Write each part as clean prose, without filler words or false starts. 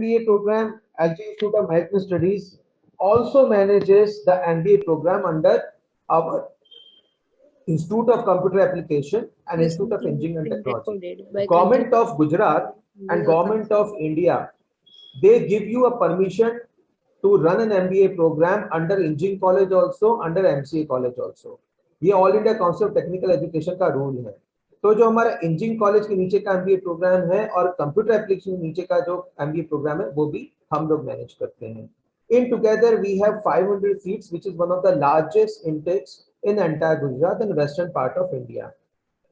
LJMBA program, LJ Institute of Management Studies, also manages the MBA program under our Institute of Computer Application and This Institute of meeting is Engineering and being Technology. recorded by Government of Gujarat and Government of India, they give you a permission to run an MBA program under Engineering College also, under MCA College also. ये all India council of technical education का rule है। तो जो हमारा engineering college के नीचे का MBA programme है और कंप्यूटर एप्लीकेशन के नीचे का जो एमबीए प्रोग्राम है वो भी हम लोग मैनेज करते हैं। In together we have 500 seats, which is one of the largest intakes in entire Gujarat and western part of India.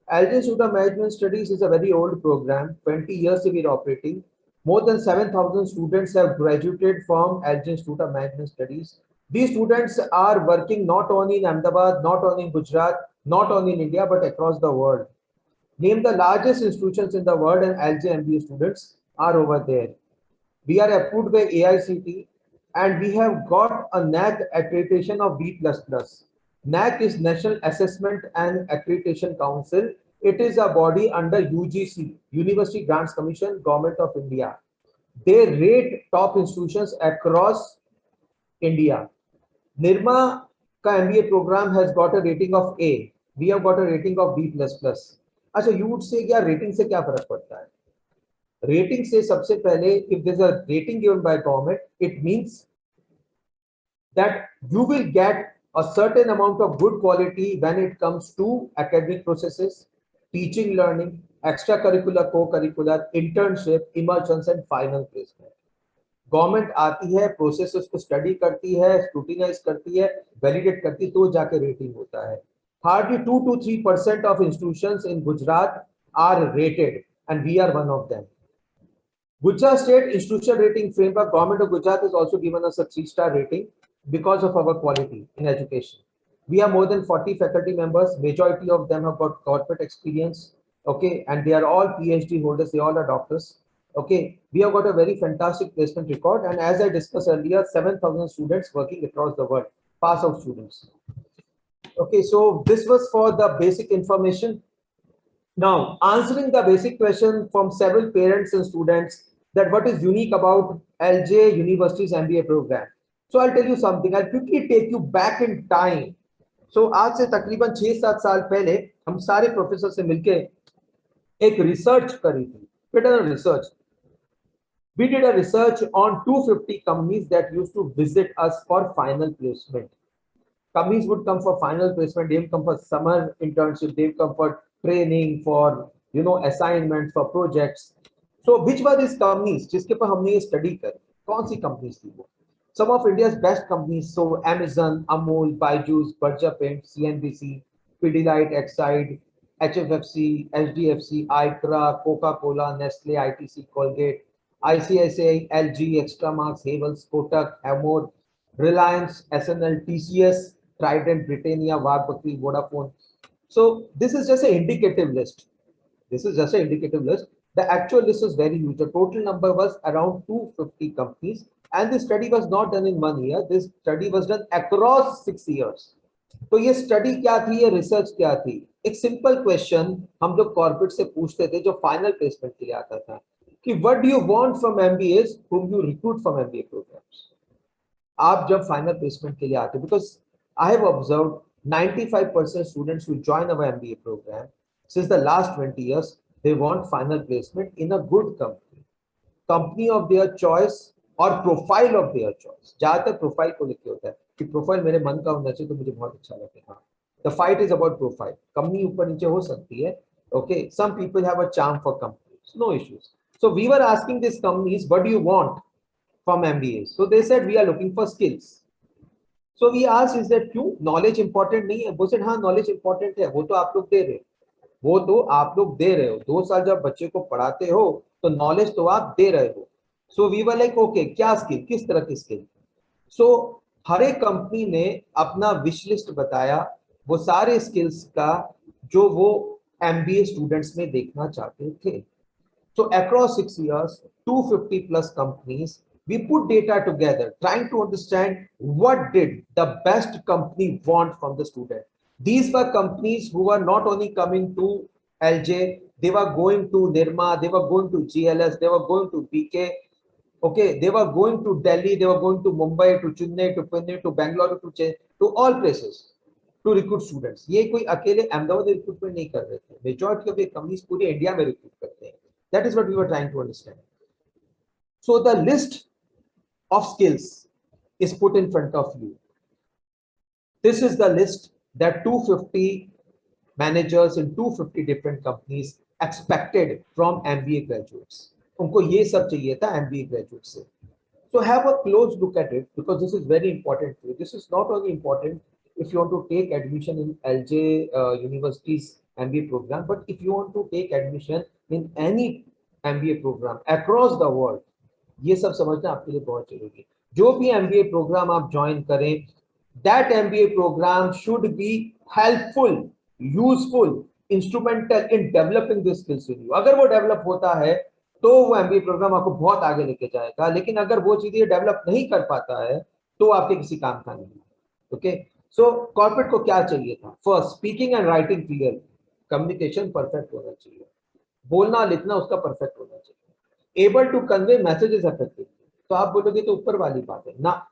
LJ Institute of Management Studies is a very old program, 20 years we're operating. More than 7,000 students have graduated from LJ Institute of Management Studies. These students are working not only in Ahmedabad, not only in Gujarat, not only in India, but across the world. Name the largest institutions in the world and LJMBA students are over there. We are approved by AICT and we have got a NAAC accreditation of B++. NAAC is National Assessment and Accreditation Council. It is a body under UGC, University Grants Commission, Government of India. They rate top institutions across India. Nirma ka MBA program has got a rating of A. We have got a rating of B++. अच्छा, you would say क्या rating से क्या फर्क पड़ता है? Rating से सबसे पहले, if there's a rating given by government, it means that you will get a certain amount of good quality when it comes to academic processes, teaching, learning, extracurricular, co-curricular, internship, immersions and final placement. Government आती है, processes को study करती है, scrutinise करती है, validate करती है, तो जाके रेटिंग होता है। Hardly 2 to 3% of institutions in Gujarat are rated and we are one of them. Gujarat State Institutional Rating Framework, Government of Gujarat has also given us a 3-star rating because of our quality in education. We have more than 40 faculty members. Majority of them have got corporate experience. Okay, and they are all Ph.D. holders. They all are doctors. Okay, we have got a very fantastic placement record. And as I discussed earlier, 7,000 students working across the world, pass out students. Okay, so this was for the basic information. Now, answering the basic question from several parents and students that what is unique about LJ University's MBA program. So I'll tell you something. I'll quickly take you back in time. So आज से तकरीबन 6-7 साल पहले हम सारे professor से मिलके एक रिसर्च करी थी. We did a research. We did a research on 250 companies that used to visit us for final placement. Companies would come for final placement. They would come for summer internship. They would come for training, for assignments, for projects. So which were these companies जिसके पर हमने ये study करी? कौन सी companies थी वो? Some of India's best companies, so Amazon, Amul, Byju's, Berger Paint, CNBC, Pidilite, Exide, HFFC, HDFC, ICRA, Coca-Cola, Nestle, ITC, Colgate, ICICI, LG, Extramarks, Havels, Kotak, Amor, Reliance, SNL, TCS, Trident, Britannia, Wagpatri, Vodafone. So this is just an indicative list. This is just an indicative list. The actual list is very huge. The total number was around 250 companies. And this study was not done in 1 year. This study was done across 6 years. तो ये study क्या थी, ये research क्या थी? एक simple question हम लोग कॉर्पोरेट से पूछते थे जो फाइनल प्लेसमेंट के लिए आता था कि what do you want from MBS whom you recruit from MBA programs. आप जब फाइनल प्लेसमेंट के लिए आते, because I have observed 95% students who join our MBA program since the last 20 years, they want final placement in a good company of their choice और profile of their choice. ज्यादातर profile को लेके होता है कि प्रोफाइल मेरे मन का होना चाहिए तो मुझे बहुत अच्छा लगेगा. The fight is about profile. Company ऊपर नीचे हो सकती है. Okay, some people have a charm for companies, no issues. So we were asking this companies what do you want from MBA. So they said we are looking for skills. So we asked is that क्यों, knowledge important नहीं है? वो said हाँ knowledge important है, वो तो आप लोग दे रहे हो, वो तो आप लोग दे रहे हो. 2 साल जब बच्चे को पढ़ाते हो तो नॉलेज तो आप दे रहे हो. So we were like okay, क्या स्किल, किस तरह की स्किल? सो हर एक कंपनी ने अपना विश लिस्ट बताया, वो सारे स्किल्स का जो वो एमबीए स्टूडेंट्स में देखना चाहते थे. सो across 6 years 250 plus companies, we put data together trying to understand what did the best company want from the student. These were companies who were not only coming to LJ, they were going to Nirma, they were going to GLS, they were going to BK. Okay, they were going to Delhi, they were going to Mumbai, to Chennai, to Pune, to Bangalore, to all places to recruit students. ये कोई अकेले Ahmedabad recruitment नहीं कर रहे थे. Majority of the companies पूरे India में recruit करते हैं. That is what we were trying to understand. So the list of skills is put in front of you. This is the list that 250 managers in 250 different companies expected from MBA graduates. उनको ये सब चाहिए था MBA graduates से. So have a close look at it because this is very important for you. This is not only important if you want to take admission in LJ University's MBA program, but if you want to take admission in any MBA program across the world, ये सब समझना आपके लिए बहुत जरूरी है. जो भी MBA program आप join करें, that MBA program should be helpful, useful, instrumental in developing this skills in you. अगर वो develop होता है तो वो MBA प्रोग्राम आपको बहुत आगे लेके जाएगा, लेकिन अगर वो चीजें डेवलप नहीं कर पाता है तो आपके किसी काम का नहीं. ओके, सो कॉर्पोरेट को क्या चाहिए था? First, speaking and writing clear, communication perfect होना चाहिए, बोलना लिखना उसका परफेक्ट होना चाहिए, able to convey messages effectively. तो आप बोलोगे तो ऊपर वाली बात है ना,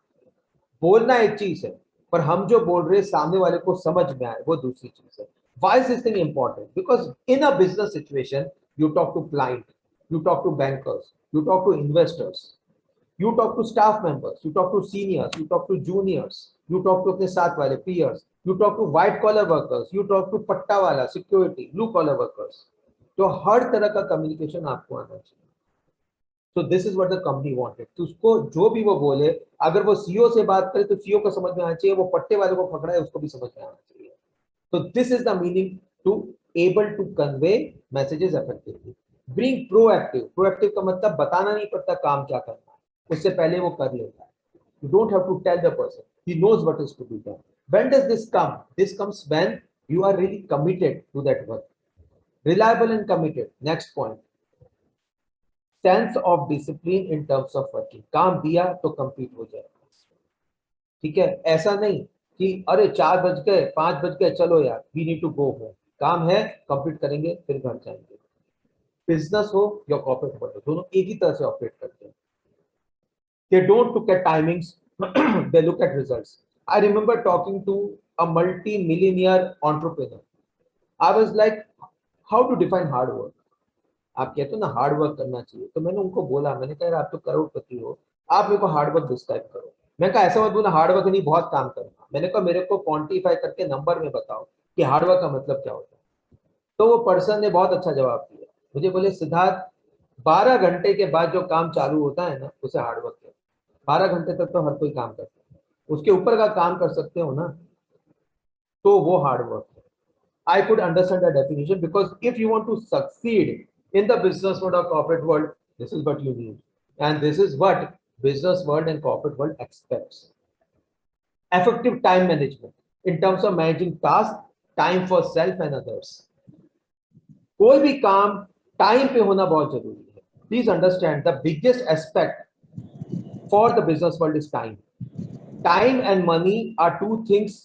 बोलना एक चीज है पर हम जो बोल रहे हैं सामने वाले को समझ में आए वो दूसरी चीज है. Why is this thing important? Because in a business situation you talk to client, you talk to bankers, you talk to investors, you talk to staff members, you talk to seniors, you talk to juniors, you talk to अपने साथ वाले peers, you talk to white collar workers, you talk to पट्टा वाला security, blue collar workers. तो हर तरह का communication आपको आना चाहिए. So this is what the company wanted. तो उसको जो भी वो बोले, अगर वो CEO से बात करे तो CEO को समझ में आना चाहिए, वो पट्टे वाले को पकड़ा है उसको भी समझ में आना चाहिए. So this is the meaning to able to convey messages effectively. Being proactive. Proactive का मतलब बताना नहीं पड़ता काम क्या करना है, उससे पहले वो कर लेता है. You don't have to tell the person. He knows what is to be done. When does this come? This comes when you are really committed to that work. Reliable and committed. Next point. Sense of discipline in terms of working. काम दिया तो complete हो जाएगा. ठीक है, ऐसा नहीं कि अरे 4 बज गए 5 बज गए चलो यार we need to go home. काम है, complete करेंगे फिर घर जाएंगे. बिजनेस हो या कॉर्पोरेट हो, दोनों एक ही तरह से ऑपरेट करते हैं. They don't look at timings, they look at results. I remember talking to a multi-millionaire entrepreneur. I was like, how to define hard work? आप कहते हो ना हार्ड वर्क करना चाहिए, तो मैंने उनको बोला, मैंने कहा आप तो करोड़पति हो, आप मेरे को हार्ड वर्क डिस्क्राइब करो. मैंने कहा ऐसा मत बोलना हार्ड वर्क नहीं बहुत काम करना. मैंने कहा मेरे को क्वांटिफाई करके नंबर में बताओ कि हार्ड वर्क का मतलब क्या होता है. तो वो पर्सन ने बहुत अच्छा जवाब दिया. मुझे बोले सिद्धार्थ 12 घंटे के बाद जो काम चालू होता है ना उसे हार्ड वर्क है. 12 घंटे तक तो हर कोई काम करता है, उसके ऊपर का काम कर सकते हो ना तो वो हार्ड वर्क है. I could understand the definition because if you want to succeed in the business world or corporate world, this is what you need, and this is what business world and corporate world expects. Effective time management in terms of managing tasks, time for self and others. कोई भी काम time पे होना बहुत जरूरी है. Please understand the biggest aspect for the business world is time. Time and money are two things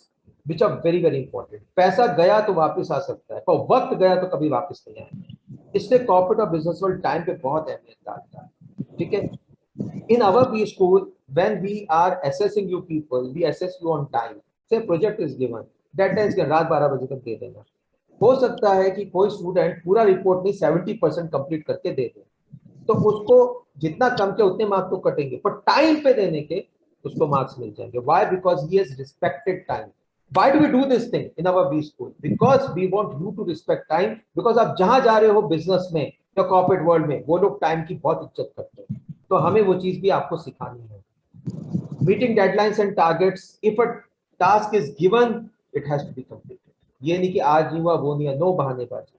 which are very very important. पैसा गया तो वापस आ सकता है पर वक्त गया तो कभी वापस नहीं आएगा. इसलिए कॉर्पोरेट और बिजनेस वर्ल्ड टाइम पे बहुत अहमियत डालता है. ठीक है, in our B school when we are assessing you people we assess you on time. Say project is given, deadline रात 12 बजे तक दे देना. हो सकता है कि कोई स्टूडेंट पूरा रिपोर्ट नहीं 70% कंप्लीट करके दे दे, तो उसको जितना कम के उतने मार्क्स तो कटेंगे, पर टाइम पे देने के उसको मार्क्स मिल जाएंगे. Why? Because he has respected time. Why do we do this thing in our B school? Because we want you to respect time. Because आप जहां जा रहे हो बिजनेस में या कॉर्पोरेट वर्ल्ड में वो लोग टाइम की बहुत इज्जत करते हैं, तो हमें वो चीज भी आपको सिखानी है. Meeting deadlines and targets. If a task is given it has to be completed. ये नहीं कि आज नहीं हुआ वो नहीं है, नो बहानेबाजी.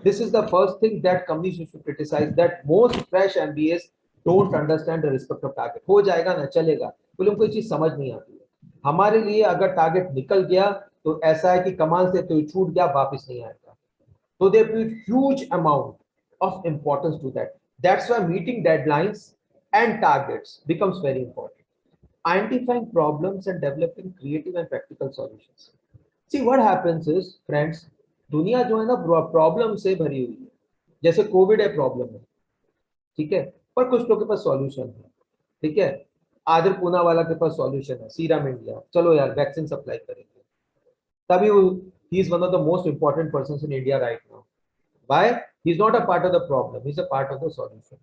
This is the first thing that companies used to criticize, that most fresh MBAs don't understand the respect of target. हो जाएगा ना चलेगा, बोले उनको ये चीज समझ नहीं आती है. हमारे लिए अगर टारगेट निकल गया तो ऐसा है कि कमान से तो छूट गया वापस नहीं आएगा. So they put huge amount of importance to that. That's why meeting deadlines and targets becomes very important. Identifying problems and developing creative and practical solutions. See what happens is friends, दुनिया जो है ना problem से भरी हुई है. जैसे Covid है प्रॉब्लम है, ठीक है, पर कुछ लोगों के पास सॉल्यूशन है, ठीक है। आदर पूना वाला के पास सॉल्यूशन है, सीरम इंडिया, चलो यार वैक्सीन सप्लाई करेंगे, तभी वो, he is one of the most important person in India right now. Why? He is not a part of the problem, he is a part of the solution.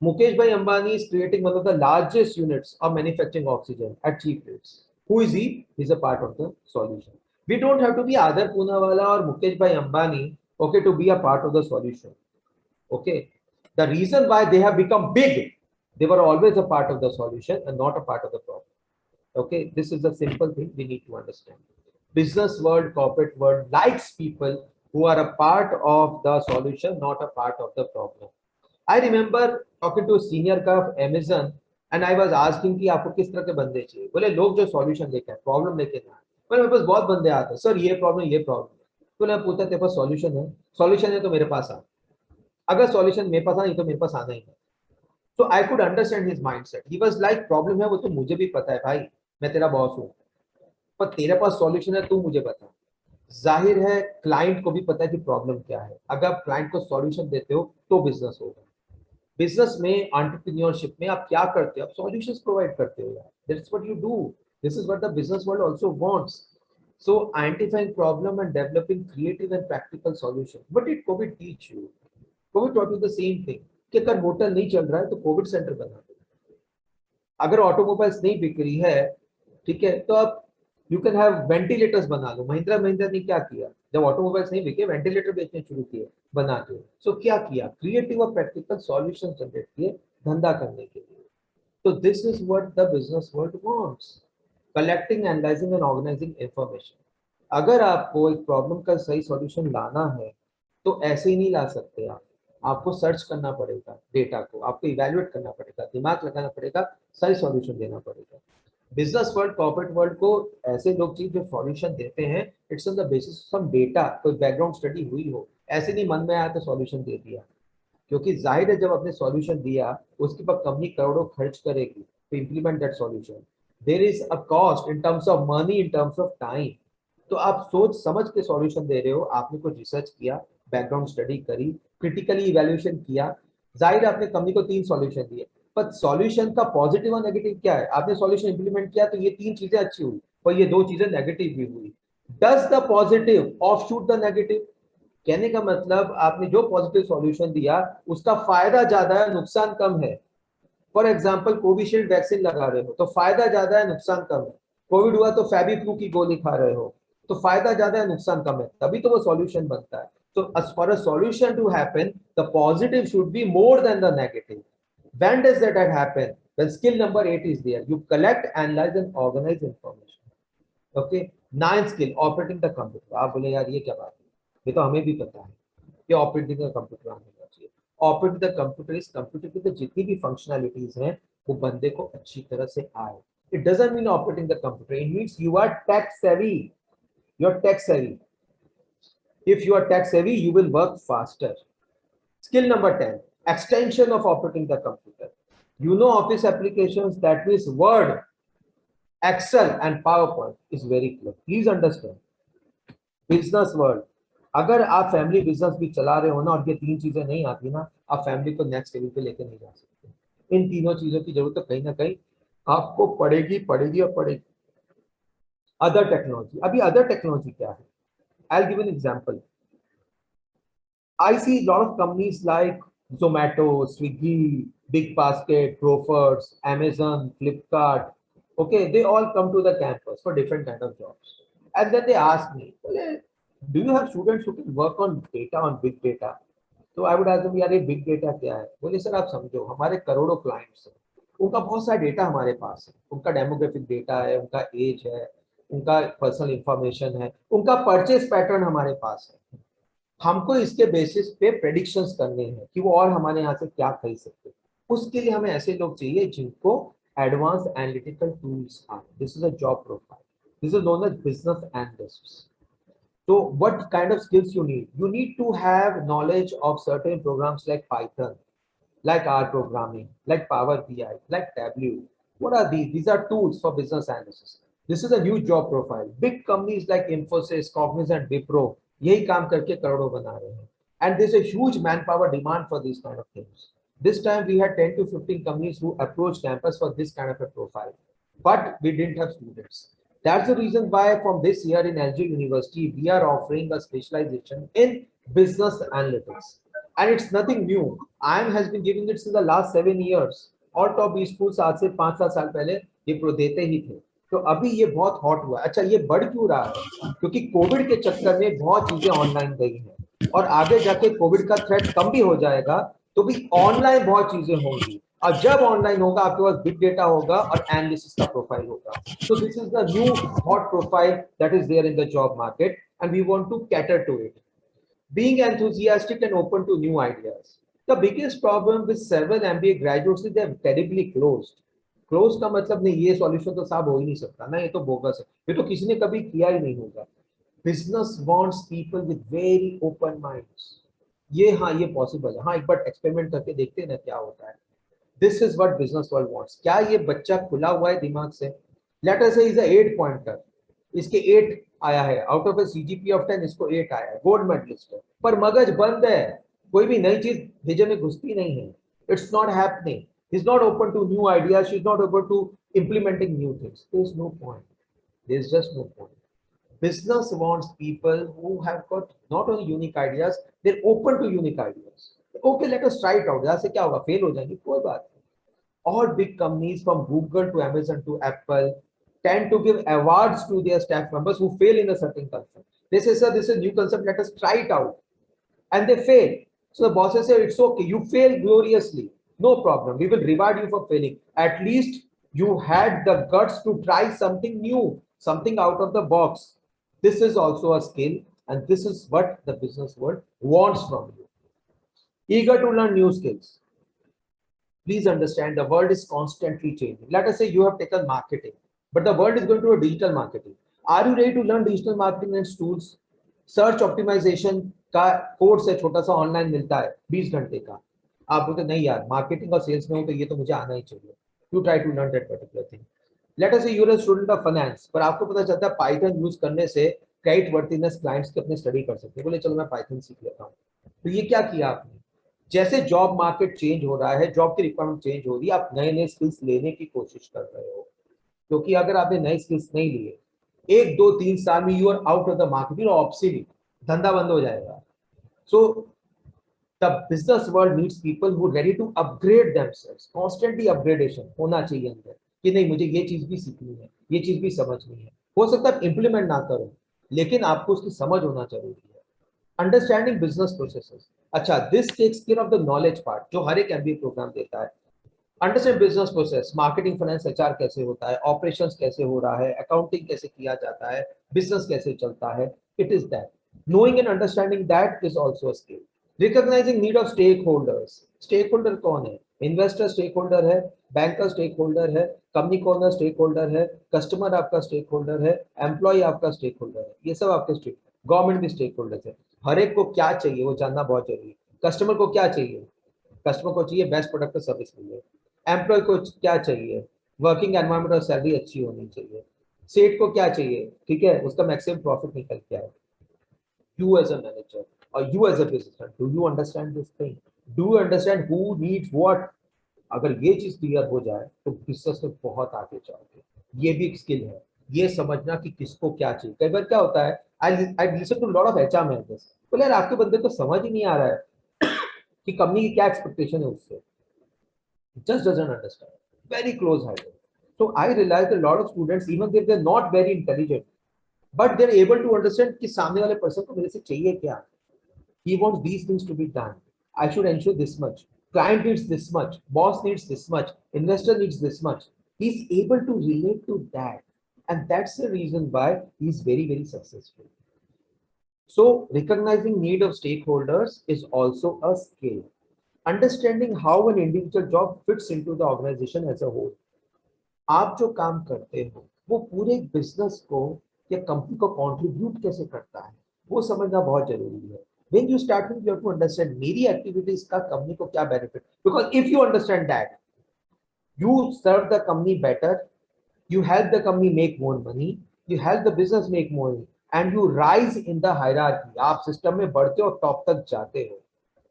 Mukesh Bhai Ambani is creating one of the largest units of manufacturing oxygen at cheap rates. Who is he? He's a part of the solution. We don't have to be Adar Poonawala or Mukesh Bhai Ambani, okay, to be a part of the solution. Okay. The reason why they have become big, they were always a part of the solution and not a part of the problem. Okay. This is a simple thing we need to understand. Business world, corporate world likes people who are a part of the solution, not a part of the problem. I remember talking to a senior का Amazon and I was asking कि आपको किस तरह के बंदे चाहिए, बोले लोग जो सॉल्यूशन लेके आए, प्रॉब्लम लेके ना आए। बोले मेरे पास बहुत बंदे आते हैं, सर ये प्रॉब्लम है। तो मैं पूछता तेरे पास सॉल्यूशन है तो मेरे पास आ, अगर सॉल्यूशन मेरे पास आ नहीं तो मेरे पास आना ही नहीं। तो I could understand his mindset, he was like problem है वो तो मुझे भी पता है भाई, मैं तेरा बॉस हूँ, पर तेरे पास सॉल्यूशन है तू मुझे बता। जाहिर है क्लाइंट को भी पता है कि प्रॉब्लम क्या है, अगर आप क्लाइंट को सॉल्यूशन देते हो तो बिजनेस होगा। बिजनेस में, एंटरप्रेन्योरशिप में आप क्या करते हो, आप सॉल्यूशंस प्रोवाइड करते हो यार, that's what you do, this is what the business world also wants. So identifying problem and developing creative and practical solution. But it Covid teach you, Covid taught you the same thing कि अगर hotel नहीं चल रहा है तो Covid centre बना दो, अगर ऑटोमोबाइल्स नहीं बिक रही है, ठीक है, तो आप यू कैन हैव वेंटिलेटर्स बना लो। महिंद्रा ने क्या किया, जब ऑटोमोबाइल्स नहीं बिके वेंटिलेटर बेचने शुरू किए बना के। सो क्या किया, क्रिएटिव और प्रैक्टिकल सॉल्यूशन जनरेट किए धंधा करने के लिए। तो this is what the business world wants, collecting, analysing and organising information. अगर आपको एक प्रॉब्लम का सही सॉल्यूशन लाना है तो ऐसे ही नहीं ला सकते आप, आपको सर्च करना पड़ेगा डेटा को, आपको इवैल्यूएट करना पड़ेगा, दिमाग लगाना पड़ेगा, सही सॉल्यूशन देना पड़ेगा। बिजनेस वर्ल्ड, कॉर्पोरेट वर्ल्ड को ऐसे लोग चाहिए जो सॉल्यूशन देते हैं, it's on the basis of some data, कोई बैकग्राउंड स्टडी हुई हो, ऐसे नहीं मन में आया तो सॉल्यूशन दे दिया। क्योंकि जाहिर है जब आपने सॉल्यूशन दिया उसके बाद कंपनी करोड़ों खर्च करेगी to implement that solution. There is a cost in terms of money, in terms of time. तो आप सोच समझ के सॉल्यूशन दे रहे हो, आपने कुछ रिसर्च किया, बैकग्राउंड स्टडी करी, क्रिटिकली इवैल्यूएशन किया, जाहिर आपने कंपनी को 3 सॉल्यूशन दिए, पर सॉल्यूशन का पॉजिटिव और नेगेटिव क्या है, आपने सॉल्यूशन इंप्लीमेंट किया तो ये 3 चीजें अच्छी हुई पर ये 2 चीजें नेगेटिव भी हुई। Does the positive offshoot the negative? कहने का मतलब आपने जो पॉजिटिव सॉल्यूशन दिया उसका फायदा ज्यादा है, नुकसान कम है। फॉर एग्जाम्पल कोविशील्ड वैक्सीन लगा रहे हो तो फायदा ज्यादा है, नुकसान कम है। कोविड हुआ तो फेबिफ्लू की गोली खा रहे हो तो फायदा ज्यादा है, नुकसान कम है, तभी तो वो सॉल्यूशन बनता है। तो as for a solution to happen, the positive should be more than the negative. When does that happen? When skill number 8 is there, you collect, analyze and organize information. Okay, 9th skill, operating the computer. आप बोले यार ये क्या बात है, ये तो हमें भी पता है कि ऑपरेटिंग का कंप्यूटर आना चाहिए। Operating the computer is, computer की तो जितनी भी फंक्शनैलिटीज हैं वो बंदे को अच्छी तरह से आए। It doesn't mean operating the computer, it means you are tech savvy, you are tech savvy. If you are tech savvy, you will work faster. Skill number 10, extension of operating the computer. You know office applications, that means Word, Excel and PowerPoint is very clear. Please understand. Business world, अगर आप family business भी चला रहे हो ना और ये 3 चीजें नहीं आती ना, आप फैमिली को नेक्स्ट लेवल पे लेके नहीं जा सकते। इन तीनों चीजों की जरूरत तो कहीं ना कहीं आपको पड़ेगी पड़ेगी और पड़ेगी। अदर टेक्नोलॉजी, अभी अदर टेक्नोलॉजी क्या है, I'll give an example. I see a lot of companies like Zomato, Swiggy, Big Basket, Grofers, Amazon, Flipkart. Okay, they all come to the campus for different kind of jobs. And then they ask me, "Well, do you have students who can work on data, on big data?" तो I would ask them, यार ये big data क्या है? बोले sir आप समझो, हमारे करोड़ों क्लाइंट्स हैं, उनका बहुत सारा डेटा हमारे पास है, उनका डेमोग्राफिक डेटा है, उनका एज है, उनका पर्सनल इंफॉर्मेशन है, उनका परचेस पैटर्न हमारे पास है। हमको इसके बेसिस पे प्रेडिक्शंस करने हैं कि वो और हमारे यहाँ से क्या खरीद सकते हैं। उसके लिए हमें ऐसे लोग चाहिए जिनको एडवांस एनालिटिकल टूल्स आए। This is a job profile, this is known as business analysts. So what kind of skills you need? You need to have knowledge of certain programs like Python, like R programming, like Power BI, like Tableau. What are these? These are tools for business analysis. This is a new job profile. Big companies like Infosys, Cognizant, Wipro, यही काम करके करोड़ों बना रहे हैं। and there's a huge manpower demand for these kind of things. This time we had 10 to 15 companies who approached campus for this kind of a profile, but we didn't have students. That's the reason why from this year in LJ University, we are offering a specialization in business analytics. And it's nothing new. IIM has been giving it since the last 7 years. और top 20 schools आज से 5-7 साल पहले ये pro देते ही थे. तो अभी ये बहुत हॉट हुआ. अच्छा, ये बढ़ क्यों रहा है? क्योंकि कोविड के चक्कर में बहुत चीजें ऑनलाइन गई हैं और आगे जाके कोविड का थ्रेट कम भी हो जाएगा तो भी ऑनलाइन बहुत चीजें होंगी. और जब ऑनलाइन होगा आपके पास बिग डेटा होगा और एनालिसिस का प्रोफाइल होगा. So this is the new hot profile that is there in the job market, and we want to cater to it. Being enthusiastic and open to new ideas. The biggest problem with several MBA graduates is they are terribly closed. Closed का मतलब नहीं ये solution तो साहब हो ही नहीं सकता ना, ये तो बोगस है, ये तो किसी ने कभी किया ही नहीं होगा. Business wants people with very open minds. ये हाँ ये possible है, हाँ एक बार experiment करके देखते हैं ना क्या होता है. This is what business world wants. क्या ये बच्चा खुला हुआ है दिमाग से? Let us say is a 8 pointer. इसके 8 आया है, out of A CGPA of 10 इसको 8 आया है, गोल्ड मेडलिस्ट है, पर मगज बंद है, कोई भी नई चीज भेजे में घुसती नहीं है. It's not happening. He is not open to new ideas, she is not open to implementing new things. There is no point. There is just no point. Business wants people who have got not only unique ideas, they're open to unique ideas. Okay, let us try it out. यहाँ से क्या होगा? Fail हो जाएंगे, कोई बात नहीं. All big companies from Google to Amazon to Apple tend to give awards to their staff members who fail in a certain concept. They say, sir, this is a new concept, let us try it out. And they fail. So the bosses say, it's okay, you fail gloriously. No problem, we will reward you for failing. At least you had the guts to try something new, something out of the box. This is also a skill, and this is what the business world wants from you. Eager to learn new skills. Please understand, the world is constantly changing. Let us say you have taken marketing, but the world is going to a digital marketing. Are you ready to learn digital marketing and tools? Search optimization का course है, छोटा सा online मिलता है 20 घंटे का. आप बोलते नहीं यार, मार्केटिंग और सेल्स में हो तो ये तो मुझे आना ही चाहिए. You try to learn that particular thing. Let us say you're a student of finance, पर आपको पता चलता है पाइथन यूज करने से क्रेडिट वर्थिनेस क्लाइंट्स के अपने स्टडी कर सकते हैं. बोले चलो मैं पाइथन सीख लेता हूँ. तो ये क्या किया आपने? जैसे जॉब मार्केट चेंज हो रहा है, जॉब की रिक्वायरमेंट चेंज हो रही है, आप नए नए स्किल्स लेने की कोशिश कर रहे हो. क्योंकि अगर आपने नए स्किल्स नहीं लिए, 1-2-3 साल में you are out of the market, you are obsolete, धंधा बंद हो जाएगा. So the business world needs people who ready to upgrade themselves. Constantly upgradation होना चाहिए अंदर कि नहीं मुझे ये चीज भी सीखनी है, ये चीज भी समझनी है. हो सकता है इंप्लीमेंट ना करो, लेकिन आपको उसकी समझ होना जरूरी है. Understanding business processes. अच्छा, this takes care of the knowledge part जो हर एक MBA प्रोग्राम देता है. Understand business process, marketing, finance, HR कैसे होता है, ऑपरेशंस कैसे हो रहा है, अकाउंटिंग कैसे किया जाता है, बिजनेस कैसे चलता है. It is that. Knowing and understanding that is also a skill. Recognising need of stakeholders. Stakeholder कौन है? इन्वेस्टर स्टेक होल्डर है, बैंकर स्टेक होल्डर है, कंपनी का ओनर स्टेक होल्डर है, कस्टमर आपका स्टेक होल्डर है, employee आपका stakeholder है. ये सब आपके स्टेक. गवर्नमेंट भी स्टेक होल्डर है. हर एक को क्या चाहिए वो जानना बहुत जरूरी है. कस्टमर को क्या चाहिए? कस्टमर को चाहिए बेस्ट प्रोडक्ट और सर्विस मिले. एम्प्लॉय को क्या चाहिए? वर्किंग एनवायरनमेंट और सैलरी अच्छी होनी चाहिए. सेट को क्या चाहिए? ठीक है, उसका मैक्सिमम प्रॉफिट निकल के आए. यू एज अ मैनेजर और you as a businessman, do you understand this thing? Do you understand who needs what? अगर ये चीज क्लियर हो जाए तो बिजनेस में बहुत आगे जाओगे. ये भी एक स्किल है, ये समझना कि किसको क्या चाहिए. कई बार क्या होता है, I listen to lot of HR managers, बोले यार आपके बंदे को समझ ही नहीं आ रहा है कि कंपनी की क्या एक्सपेक्टेशन है उससे. Just doesn't understand. Very close-headed. So I realized a lot of students, even if they're not very intelligent, but they're able to understand कि सामने वाले person को मेरे से चाहिए क्या. He wants these things to be done. I should ensure this much. Client needs this much. Boss needs this much. Investor needs this much. He's able to relate to that, and that's the reason why he's very, very successful. So recognizing need of stakeholders is also a skill. Understanding how an individual job fits into the organization as a whole. आप जो काम करते हो वो पूरे business को या company को कंट्रीब्यूट कैसे करता है वो समझना बहुत जरूरी है. When you start with, you have to understand मेरी एक्टिविटीज का कंपनी को क्या benefit. Because if you understand that, you serve the company better, you help the company make more money, you help the business make more money, and you rise in the hierarchy, आप system में बढ़ते हो, top तक जाते हो।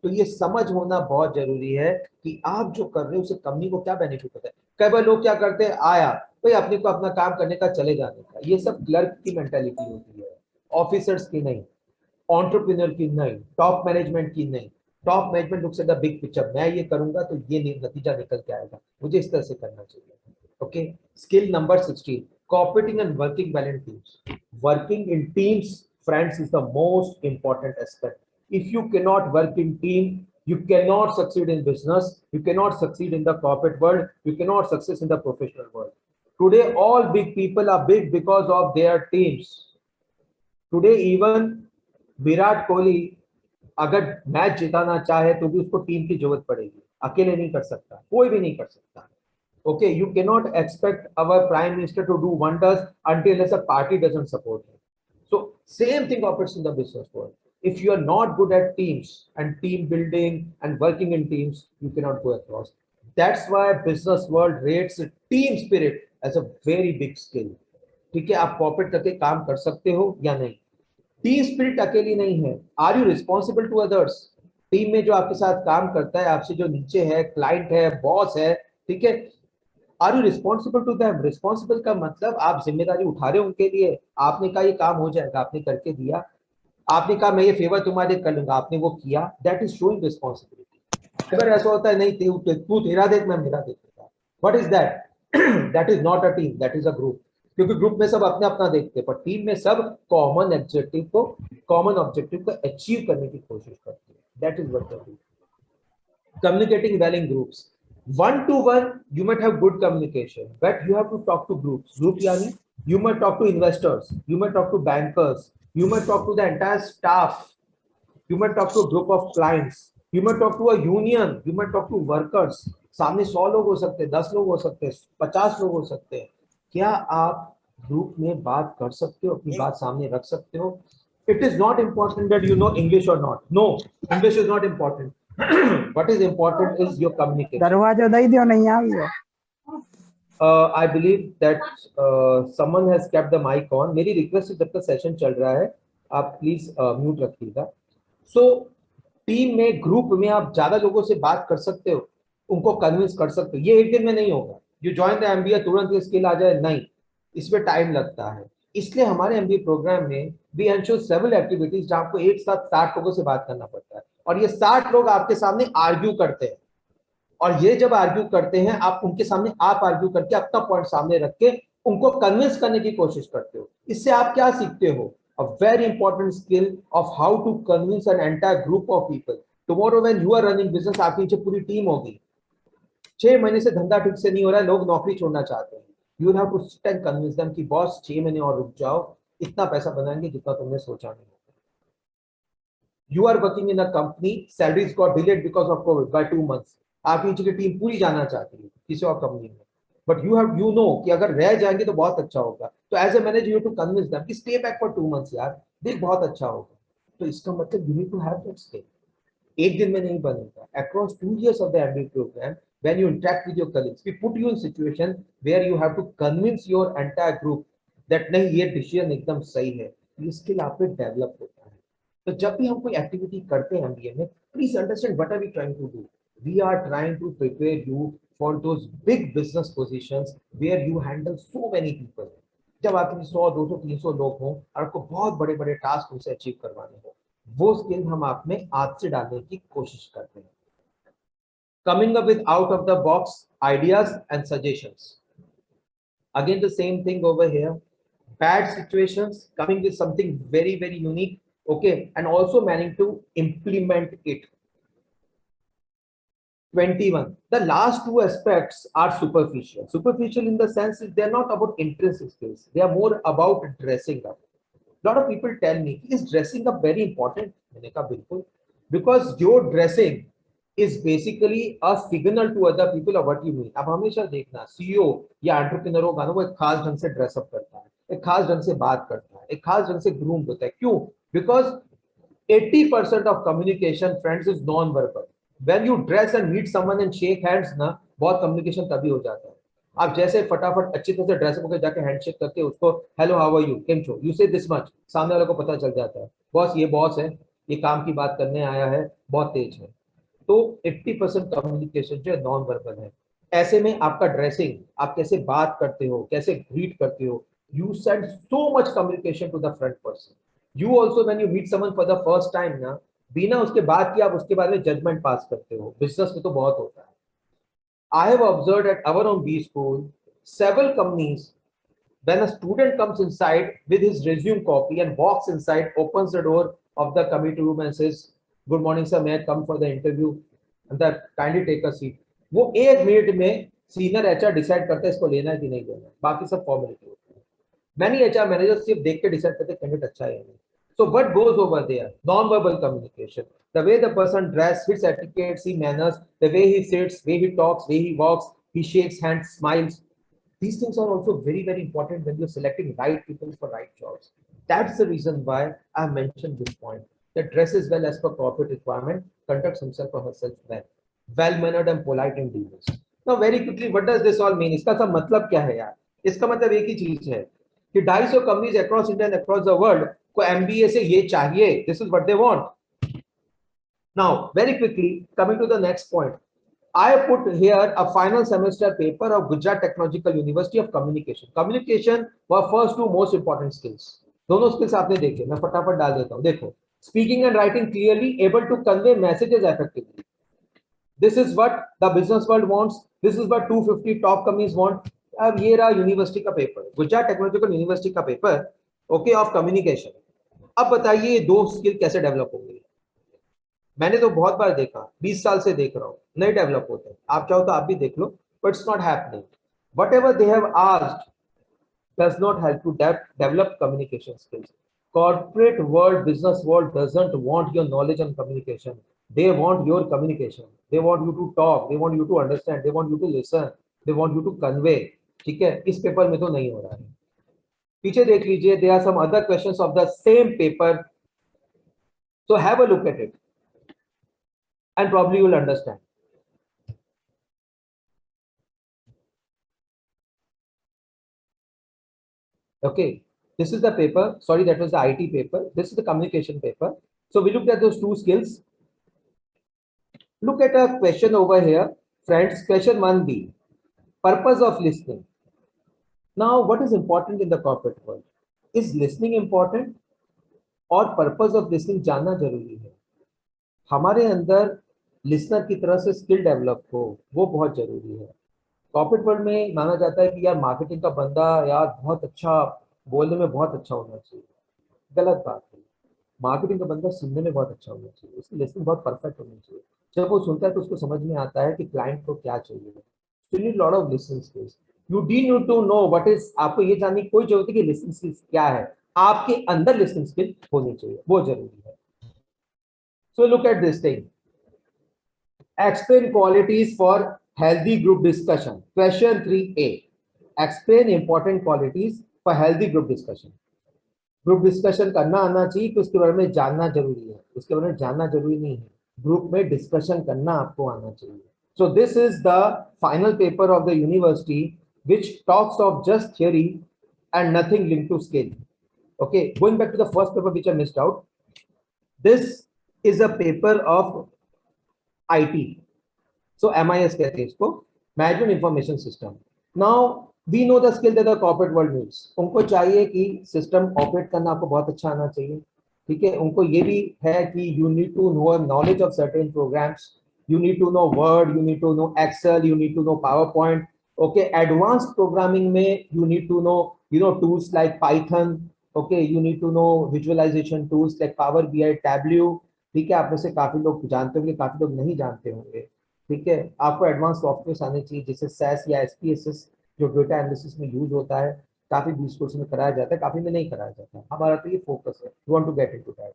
तो ये समझ होना बहुत जरूरी है कि आप जो कर रहे हो उससे कंपनी को क्या बेनिफिट होता है। कई बार लोग क्या करते हैं, आया भाई अपने को अपना काम करने का, चले जाने का, ये सब क्लर्क की मेंटालिटी होती है, ऑफिसर्स की नहीं, एंटरप्रेन्योर की नहीं, टॉप मैनेजमेंट की नहीं। Top management looks at the big picture, मैं ये करूंगा तो ये नतीजा निकल के आएगा, मुझे इस तरह से करना चाहिए। Okay, skill number 16, cooperating and working well in teams. Working in teams, friends, is the most important aspect. If you cannot work in team, you cannot succeed in business, you cannot succeed in the corporate world, you cannot succeed in the professional world. Today all big people are big because of their teams. Today even Virat Kohli अगर match जिताना चाहे तो भी उसको team की जरूरत पड़ेगी, अकेले नहीं कर सकता, कोई भी नहीं कर सकता। Okay, you cannot expect our prime minister to do wonders until a party doesn't support him. So same thing operates in the business world. If you are not good at teams and team building and working in teams, you cannot go across. That's why business world rates team spirit as a very big skill. ठीक है, आप corporate करके काम कर सकते हो या नहीं, टीम स्पिरिट अकेली नहीं है। Are you responsible to others, team में जो आपके साथ काम करता है, आपसे जो नीचे है, क्लाइंट है, बॉस है, ठीक है, are you responsible to them. Responsible का मतलब आप जिम्मेदारी उठा रहे हो उनके लिए, आपने कहा ये काम हो जाएगा, आपने करके दिया, आपने कहा मैं ये फेवर तुम्हारे कर लूंगा, आपने वो किया, दैट इज शोइंग रिस्पॉन्सिबिलिटी। अगर ऐसा होता है नहीं तू तेरा देख मैं मेरा देखूंगा, what is that? That is not a team, that is a group. क्योंकि ग्रुप में सब अपना अपना देखते हैं, पर टीम में सब कॉमन ऑब्जेक्टिव को अचीव करने की कोशिश करते हैं, that is what the communicating well in groups. One to one, you might have good communication, but you have to talk to groups. Group yani, you might talk to investors, you might talk to bankers, you might talk to the entire staff, you might talk to a group of clients, you might talk to a union, you might talk to workers. सामने 100 लोग हो सकते हैं, 10 लोग हो सकते हैं, 50 लोग हो सकते हैं। क्या आप ग्रुप में बात कर सकते हो, अपनी बात सामने रख सकते हो? It is not important that you know English or not. No, English is not important. What is important is your communication. दरवाजा दई दियो नहीं आवियो। I believe that someone has kept the mic on. मेरी रिक्वेस्ट है, जब तक session चल रहा है आप प्लीज म्यूट रखिएगा। सो टीम में, ग्रुप में आप ज्यादा लोगों से बात कर सकते हो, उनको कन्विंस कर सकते हो। ये एक दिन में नहीं होगा, यू जॉइन द एमबीए तुरंत ये स्किल आ जाए, नहीं, इसमें टाइम लगता है। इसलिए हमारे एमबीए प्रोग्राम में वी एंश्योर सेवरल एक्टिविटीज जहां आपको एक साथ 60 लोगों से बात करना पड़ता है, और ये 60 लोग आपके सामने आर्ग्यू करते हैं, और ये जब आर्ग्यू करते हैं आप उनके सामने, आप आर्ग्यू करके अपना पॉइंट सामने रख के उनको कन्विंस करने की कोशिश करते हो। इससे आप क्या सीखते हो? A very important skill of how to convince an entire group of people. Tomorrow when you are running business, आपके नीचे पूरी टीम होगी, 6 महीने से धंधा ठीक से नहीं हो रहा है, लोग नौकरी छोड़ना चाहते हैं, you will have to sit and convince them कि बॉस 6 महीने और रुक जाओ, इतना पैसा बनाएंगे जितना तुमने सोचा नहीं। You are working in a company, salaries got delayed because of COVID by 2 months. आपकी नीचे की टीम पूरी जाना चाहती है किसी और कंपनी में, बट यू नो कि अगर रह जाएंगे तो बहुत अच्छा होगा, तो as a manager you to convince them कि स्टे बैक फॉर 2 months यार, देख बहुत अच्छा होगा। तो इसका मतलब you need to have that skill, एक दिन में नहीं बनेगा। Across 2 years of the MBA program, when you interact with your colleagues, we put you in situation where you have to convince your entire group that नहीं ये decision एकदम सही है, ये स्किल आप पे डेवलप होता है। तो जब भी हम कोई एक्टिविटी करते हैं एमबीए में, please understand what are we trying to do. We are trying to prepare you for those big business positions where you handle so many people. जब आपके 100, 200, 300 लोग हों और आपको बहुत बड़े बड़े टास्क उनसे अचीव करवाने हो, वो स्किल हम आप में आज से डालने की कोशिश करते हैं। Coming up with out of the box ideas and suggestions, again the same thing over here, bad situations, coming with something very very unique, okay, and also managing to implement it. 21, the last two aspects are superficial in the sense that they are not about intrinsic skills, they are more about dressing up. Lot of people tell me, is dressing up very important? मैंने कहा बिल्कुल, because your dressing is basically a signal to other people of what you mean. अब हमेशा देखना, CEO या entrepreneur होगा ना, वो एक खास ढंग से ड्रेसअप करता है, एक खास ढंग से बात करता है, एक खास ढंग से ग्रूम होता है। क्यों? Because 80% of communication friends is non verbal. When you dress and meet someone and shake hands ना, बहुत कम्युनिकेशन तभी हो जाता है। आप जैसे फटाफट अच्छी तरह से ड्रेस होकर जाके हैंडशेक करके उसको हेलो हाउ आर यू केम छो यू से दिस मच, सामने वाले को पता चल जाता है बॉस ये बॉस है, ये काम की बात करने आया है, बहुत तेज है। तो 80% कम्युनिकेशन जो है नॉन वर्बल है। ऐसे में आपका ड्रेसिंग, आप कैसे बात करते हो, कैसे ग्रीट करते हो, you send so much communication to the front person. You also when you meet someone for the first time ना, बिना उसके बाद कि आप उसके बारे में जजमेंट पास करते हो, बिजनेस में तो बहुत होता है। I have observed at our own B school, several companies, when a student comes inside with his resume copy and walks inside, opens the door of the committee room and says, "Good morning, sir. May I come for the interview?" And that kindly take a seat. वो 1 minute में senior HR decide करता है इसको लेना है कि नहीं लेना है, बाकी सब फॉर्मेलिटी होती है। मैनी एचआर मैनेजर सिर्फ देख के डिसाइड करते हैं कैंडिडेट अच्छा है या नहीं। So what goes over there? Non-verbal communication. The way the person dress, his etiquette, his manners, the way he sits, way he talks, way he walks, he shakes hands, smiles. These things are also very, very important when you're selecting right people for right jobs. That's the reason why I mentioned this point. That dresses well as per corporate requirement, conducts himself or herself well, well-mannered and polite in dealings. Now, very quickly, what does this all mean? इसका सब मतलब क्या है यार? इसका मतलब एक ही चीज है कि 250 companies across India and across the world को एमबीए से ये चाहिए. This is what they want. Now very quickly coming to the next point, I put here a final semester paper of Gujarat Technological University of Communication. Communication were first two most important skills. दोनों skills आपने देखे, मैं फटाफट डाल देता हूं. देखो, speaking and writing clearly, able to convey messages effectively. This is what the business world wants. This is what 250 top companies want. अब ये रहा यूनिवर्सिटी का पेपर, गुजरात टेक्नोलॉजिकल यूनिवर्सिटी का पेपर, ओके, ऑफ कम्युनिकेशन. अब बताइए ये दो स्किल कैसे डेवलप होंगे? मैंने तो बहुत बार देखा, 20 साल से देख रहा हूं, नहीं डेवलप होते. आप चाहो तो आप भी देख लो, but it's not happening. Whatever they have asked does not help to develop communication skills. Corporate world, business world doesn't want your knowledge and communication. They want your communication. They want you to talk. They want you to understand. They want you to listen. They want you to convey. ठीक है, इस paper में तो नहीं हो रहा है. पीछे देख लीजिए, there are some other questions of the same paper. So have a look at it, and probably you will understand. Okay, this is the paper. Sorry, that was the IT paper. This is the communication paper. So we looked at those two skills. Look at a question over here, friends. Question 1B. Purpose of listening. Now, what is important in the corporate world? Is listening important और purpose of listening जानना जरूरी है? हमारे अंदर listener की तरह से skill develop हो, वो बहुत जरूरी है. कॉर्पोरेट वर्ल्ड में माना जाता है कि यार मार्केटिंग का बंदा यार बहुत अच्छा बोलने में बहुत अच्छा होना चाहिए. गलत बात है. मार्केटिंग का बंदा सुनने में बहुत अच्छा होना चाहिए, उसकी लिसनिंग बहुत परफेक्ट होनी चाहिए. जब वो सुनता है तो उसको समझ में आता है कि क्लाइंट को क्या चाहिए. So you need lot of listening skills. You need to know what is, आपको ये जानने की कोई जरूरत है कि लिसनिंग स्किल्स क्या है. आपके अंदर लिसनिंग स्किल होनी चाहिए, वो जरूरी है. So look at this thing. Explain qualities for healthy group discussion. Question 3A. Explain important qualities for healthy group discussion. Group discussion करना आना चाहिए कि उसके बारे में जानना जरूरी है, उसके बारे में जानना जरूरी नहीं है. ग्रुप में डिस्कशन करना आपको आना चाहिए. So this is the final paper of the university which talks of just theory and nothing linked to skill. Okay, going back to the first paper which I missed out. This is a paper of IT. So MIS कहते हैं इसको, Management Information System. Now we know the skill that the corporate world needs. उनको चाहिए कि system operate करना आपको बहुत अच्छा आना चाहिए. ठीक है, उनको ये भी है कि you need to know knowledge of certain programs. You need to know Word, you need to know Excel, you need to know PowerPoint. Okay, advanced programming में you need to know tools like Python. Okay, you need to know visualization tools like Power BI, Tableau. ठीक है, आप में से काफी लोग जानते होंगे, काफी लोग नहीं जानते होंगे. ठीक है, आपको एडवांस सॉफ्टवेयर आने चाहिए जैसे SAS या SPSS जो डेटा एनालिसिस में यूज होता है. काफी बीच कोर्स में कराया जाता है, काफी में नहीं कराया जाता है. हमारा तो ये फोकस है, we want to get into that.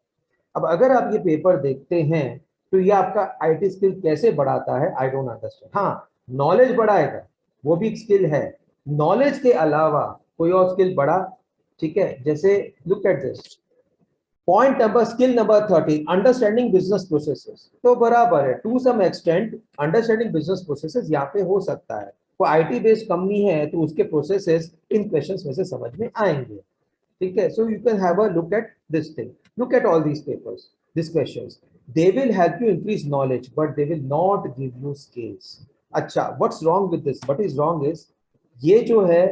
अब अगर आप ये पेपर देखते हैं तो ये आपका आईटी स्किल कैसे बढ़ाता है, आई डोंट अंडरस्टैंड. हाँ, नॉलेज बढ़ाएगा, वो भी एक स्किल है. नॉलेज के अलावा कोई और स्किल बढ़ा. ठीक है, जैसे look at this point number, skill number 13, understanding business processes. तो बराबर है, to some extent understanding business processes यहाँ पे हो सकता है. कोई आईटी बेस्ड कंपनी है तो उसके प्रोसेसेस इन क्वेश्चंस में से समझ में आएंगे, ठीक है। So you can have a look at this thing, look at all these papers, this questions, they will help you increase knowledge but they will not give you skills. अच्छा, what's wrong with this, what is wrong is, ये जो है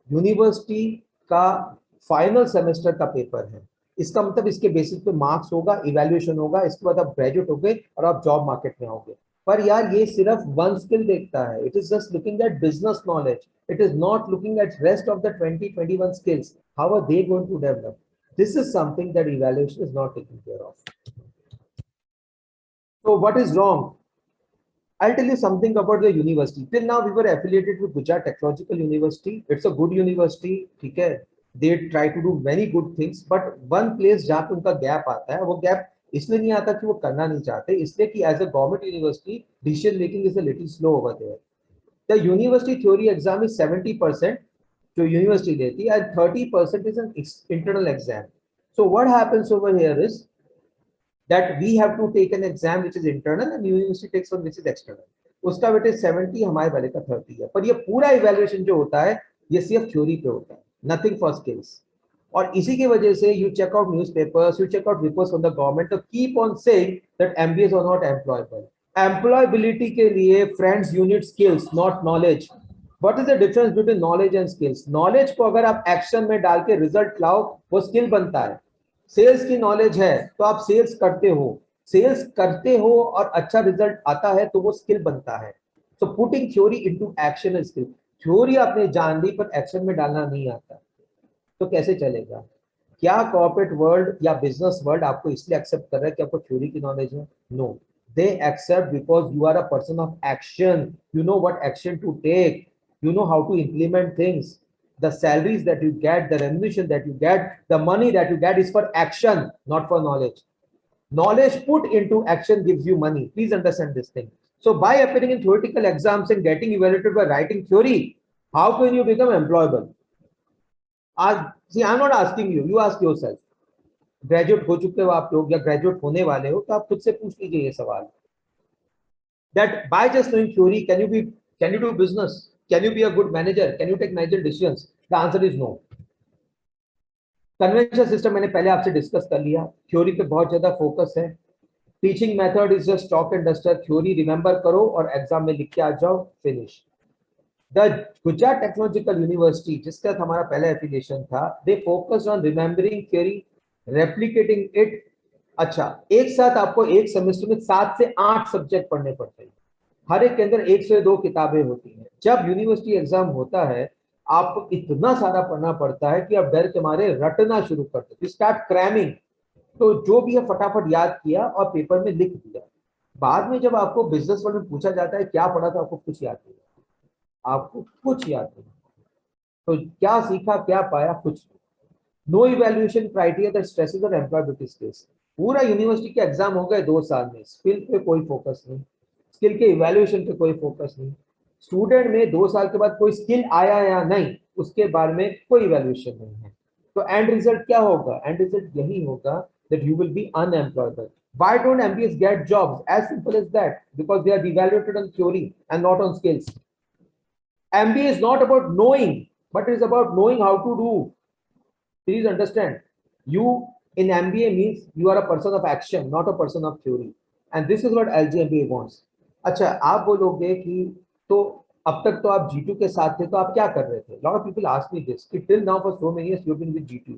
university का final semester का paper है, इसका मतलब इसके बेसिस पे मार्क्स होगा, इवैल्यूएशन होगा, इसके बाद आप ग्रेजुएट हो गए और आप जॉब मार्केट में आओगे। पर यार ये सिर्फ वन स्किल देखता है, it is just looking at business knowledge, it is not looking at rest of the 20-21 skills, how are they going to develop, this is something that evaluation is not taking care of. So what is wrong? I'll tell you something about the university. Till now, we were affiliated with Gujarat Technological University. It's a good university, ठीक है? They try to do many good things, but one place जहाँ पे उनका gap आता है, वो gap इसलिए नहीं आता कि वो करना नहीं चाहते, इसलिए कि as a government university, decision making is a little slow over there. The university theory exam is 70% जो university लेती है, and 30% is an internal exam. So what happens over here is that we have to take an exam which is internal and university takes one which is external. उसका weightage 70, हमारे वाले का 30 है, पर ये पूरा इवैल्यूएशन जो होता है ये सिर्फ थ्योरी पे होता है, नथिंग फॉर स्किल्स। और इसी की वजह से you check out newspapers, you check out reports from the government तो keep on saying that MBAs are not employable. Employability के लिए friends you need skills not knowledge. What is the difference between knowledge and skills? Knowledge को अगर आप action में डाल के result लाओ वो स्किल बनता है। सेल्स की नॉलेज है तो आप सेल्स करते हो, सेल्स करते हो और अच्छा रिजल्ट आता है तो वो स्किल बनता है। So putting theory into action is skill. Theory आपने जान ली पर एक्शन में डालना नहीं आता तो कैसे चलेगा? क्या कॉर्पोरेट वर्ल्ड या बिजनेस वर्ल्ड आपको इसलिए एक्सेप्ट कर रहा है कि आपको थ्योरी की नॉलेज है? No, they accept because you are a person of action, you know what action to take, you know how to implement things. The salaries that you get, the remuneration that you get, the money that you get is for action, not for knowledge. Knowledge put into action gives you money, please understand this thing. So by appearing in theoretical exams and getting evaluated by writing theory, how can you become employable? See, I'm not asking you, you ask yourself. Graduate हो चुके हो आप लोग या graduate होने वाले हो तो आप खुद से पूछ लीजिए ये सवाल, that by just knowing theory can you do business? Can you be a good manager? Can you take managerial decisions? The answer is no. Convention system मैंने पहले आपसे डिस्कस कर लिया, थ्योरी पे बहुत ज्यादा फोकस है। Teaching method is just chalk and duster, theory remember करो और एग्जाम में लिख के आ जाओ, finish. The Gujarat technological university जिसका हमारा पहला एफिलिएशन था, they focus on remembering theory, replicating it. अच्छा, एक साथ आपको एक सेमेस्टर में 7 से 8 सब्जेक्ट पढ़ने पड़ते हैं, हर एक के अंदर 1 से 2 किताबें होती हैं। जब यूनिवर्सिटी एग्जाम होता है आपको इतना सारा पढ़ना पड़ता है कि आप डर के मारे रटना शुरू करते हो, स्टार्ट क्रैमिंग। तो जो भी है फटाफट याद किया और पेपर में लिख दिया। बाद में जब आपको बिजनेस वर्ल्ड में पूछा जाता है क्या पढ़ा था, आपको कुछ याद नहीं, आपको कुछ याद नहीं। तो क्या सीखा, क्या पाया, कुछ। No evaluation criteria that stresses on employability skills. पूरा यूनिवर्सिटी के एग्जाम हो गए 2 साल में, स्किल पे कोई फोकस नहीं, स्किल के इवैल्यूएशन पे कोई फोकस नहीं। स्टूडेंट में 2 साल के बाद कोई स्किल आया या नहीं उसके बारे में कोई इवैल्यूएशन नहीं है। तो एंड रिजल्ट क्या होगा? एंड रिजल्ट यही होगा that you will be unemployable. Why don't MBAs get jobs? As simple as that, because they are evaluated on theory and not on skills. MBA is not about knowing, but it is about knowing how to do. Please understand, you in MBA means you are a person of action, not a person of theory, and this is what LJMBA wants. अच्छा, आप बोलोगे कि तो अब तक तो आप G2 के साथ थे तो आप क्या कर रहे थे? Lot of people ask me this, till now for so many years you've been with G2.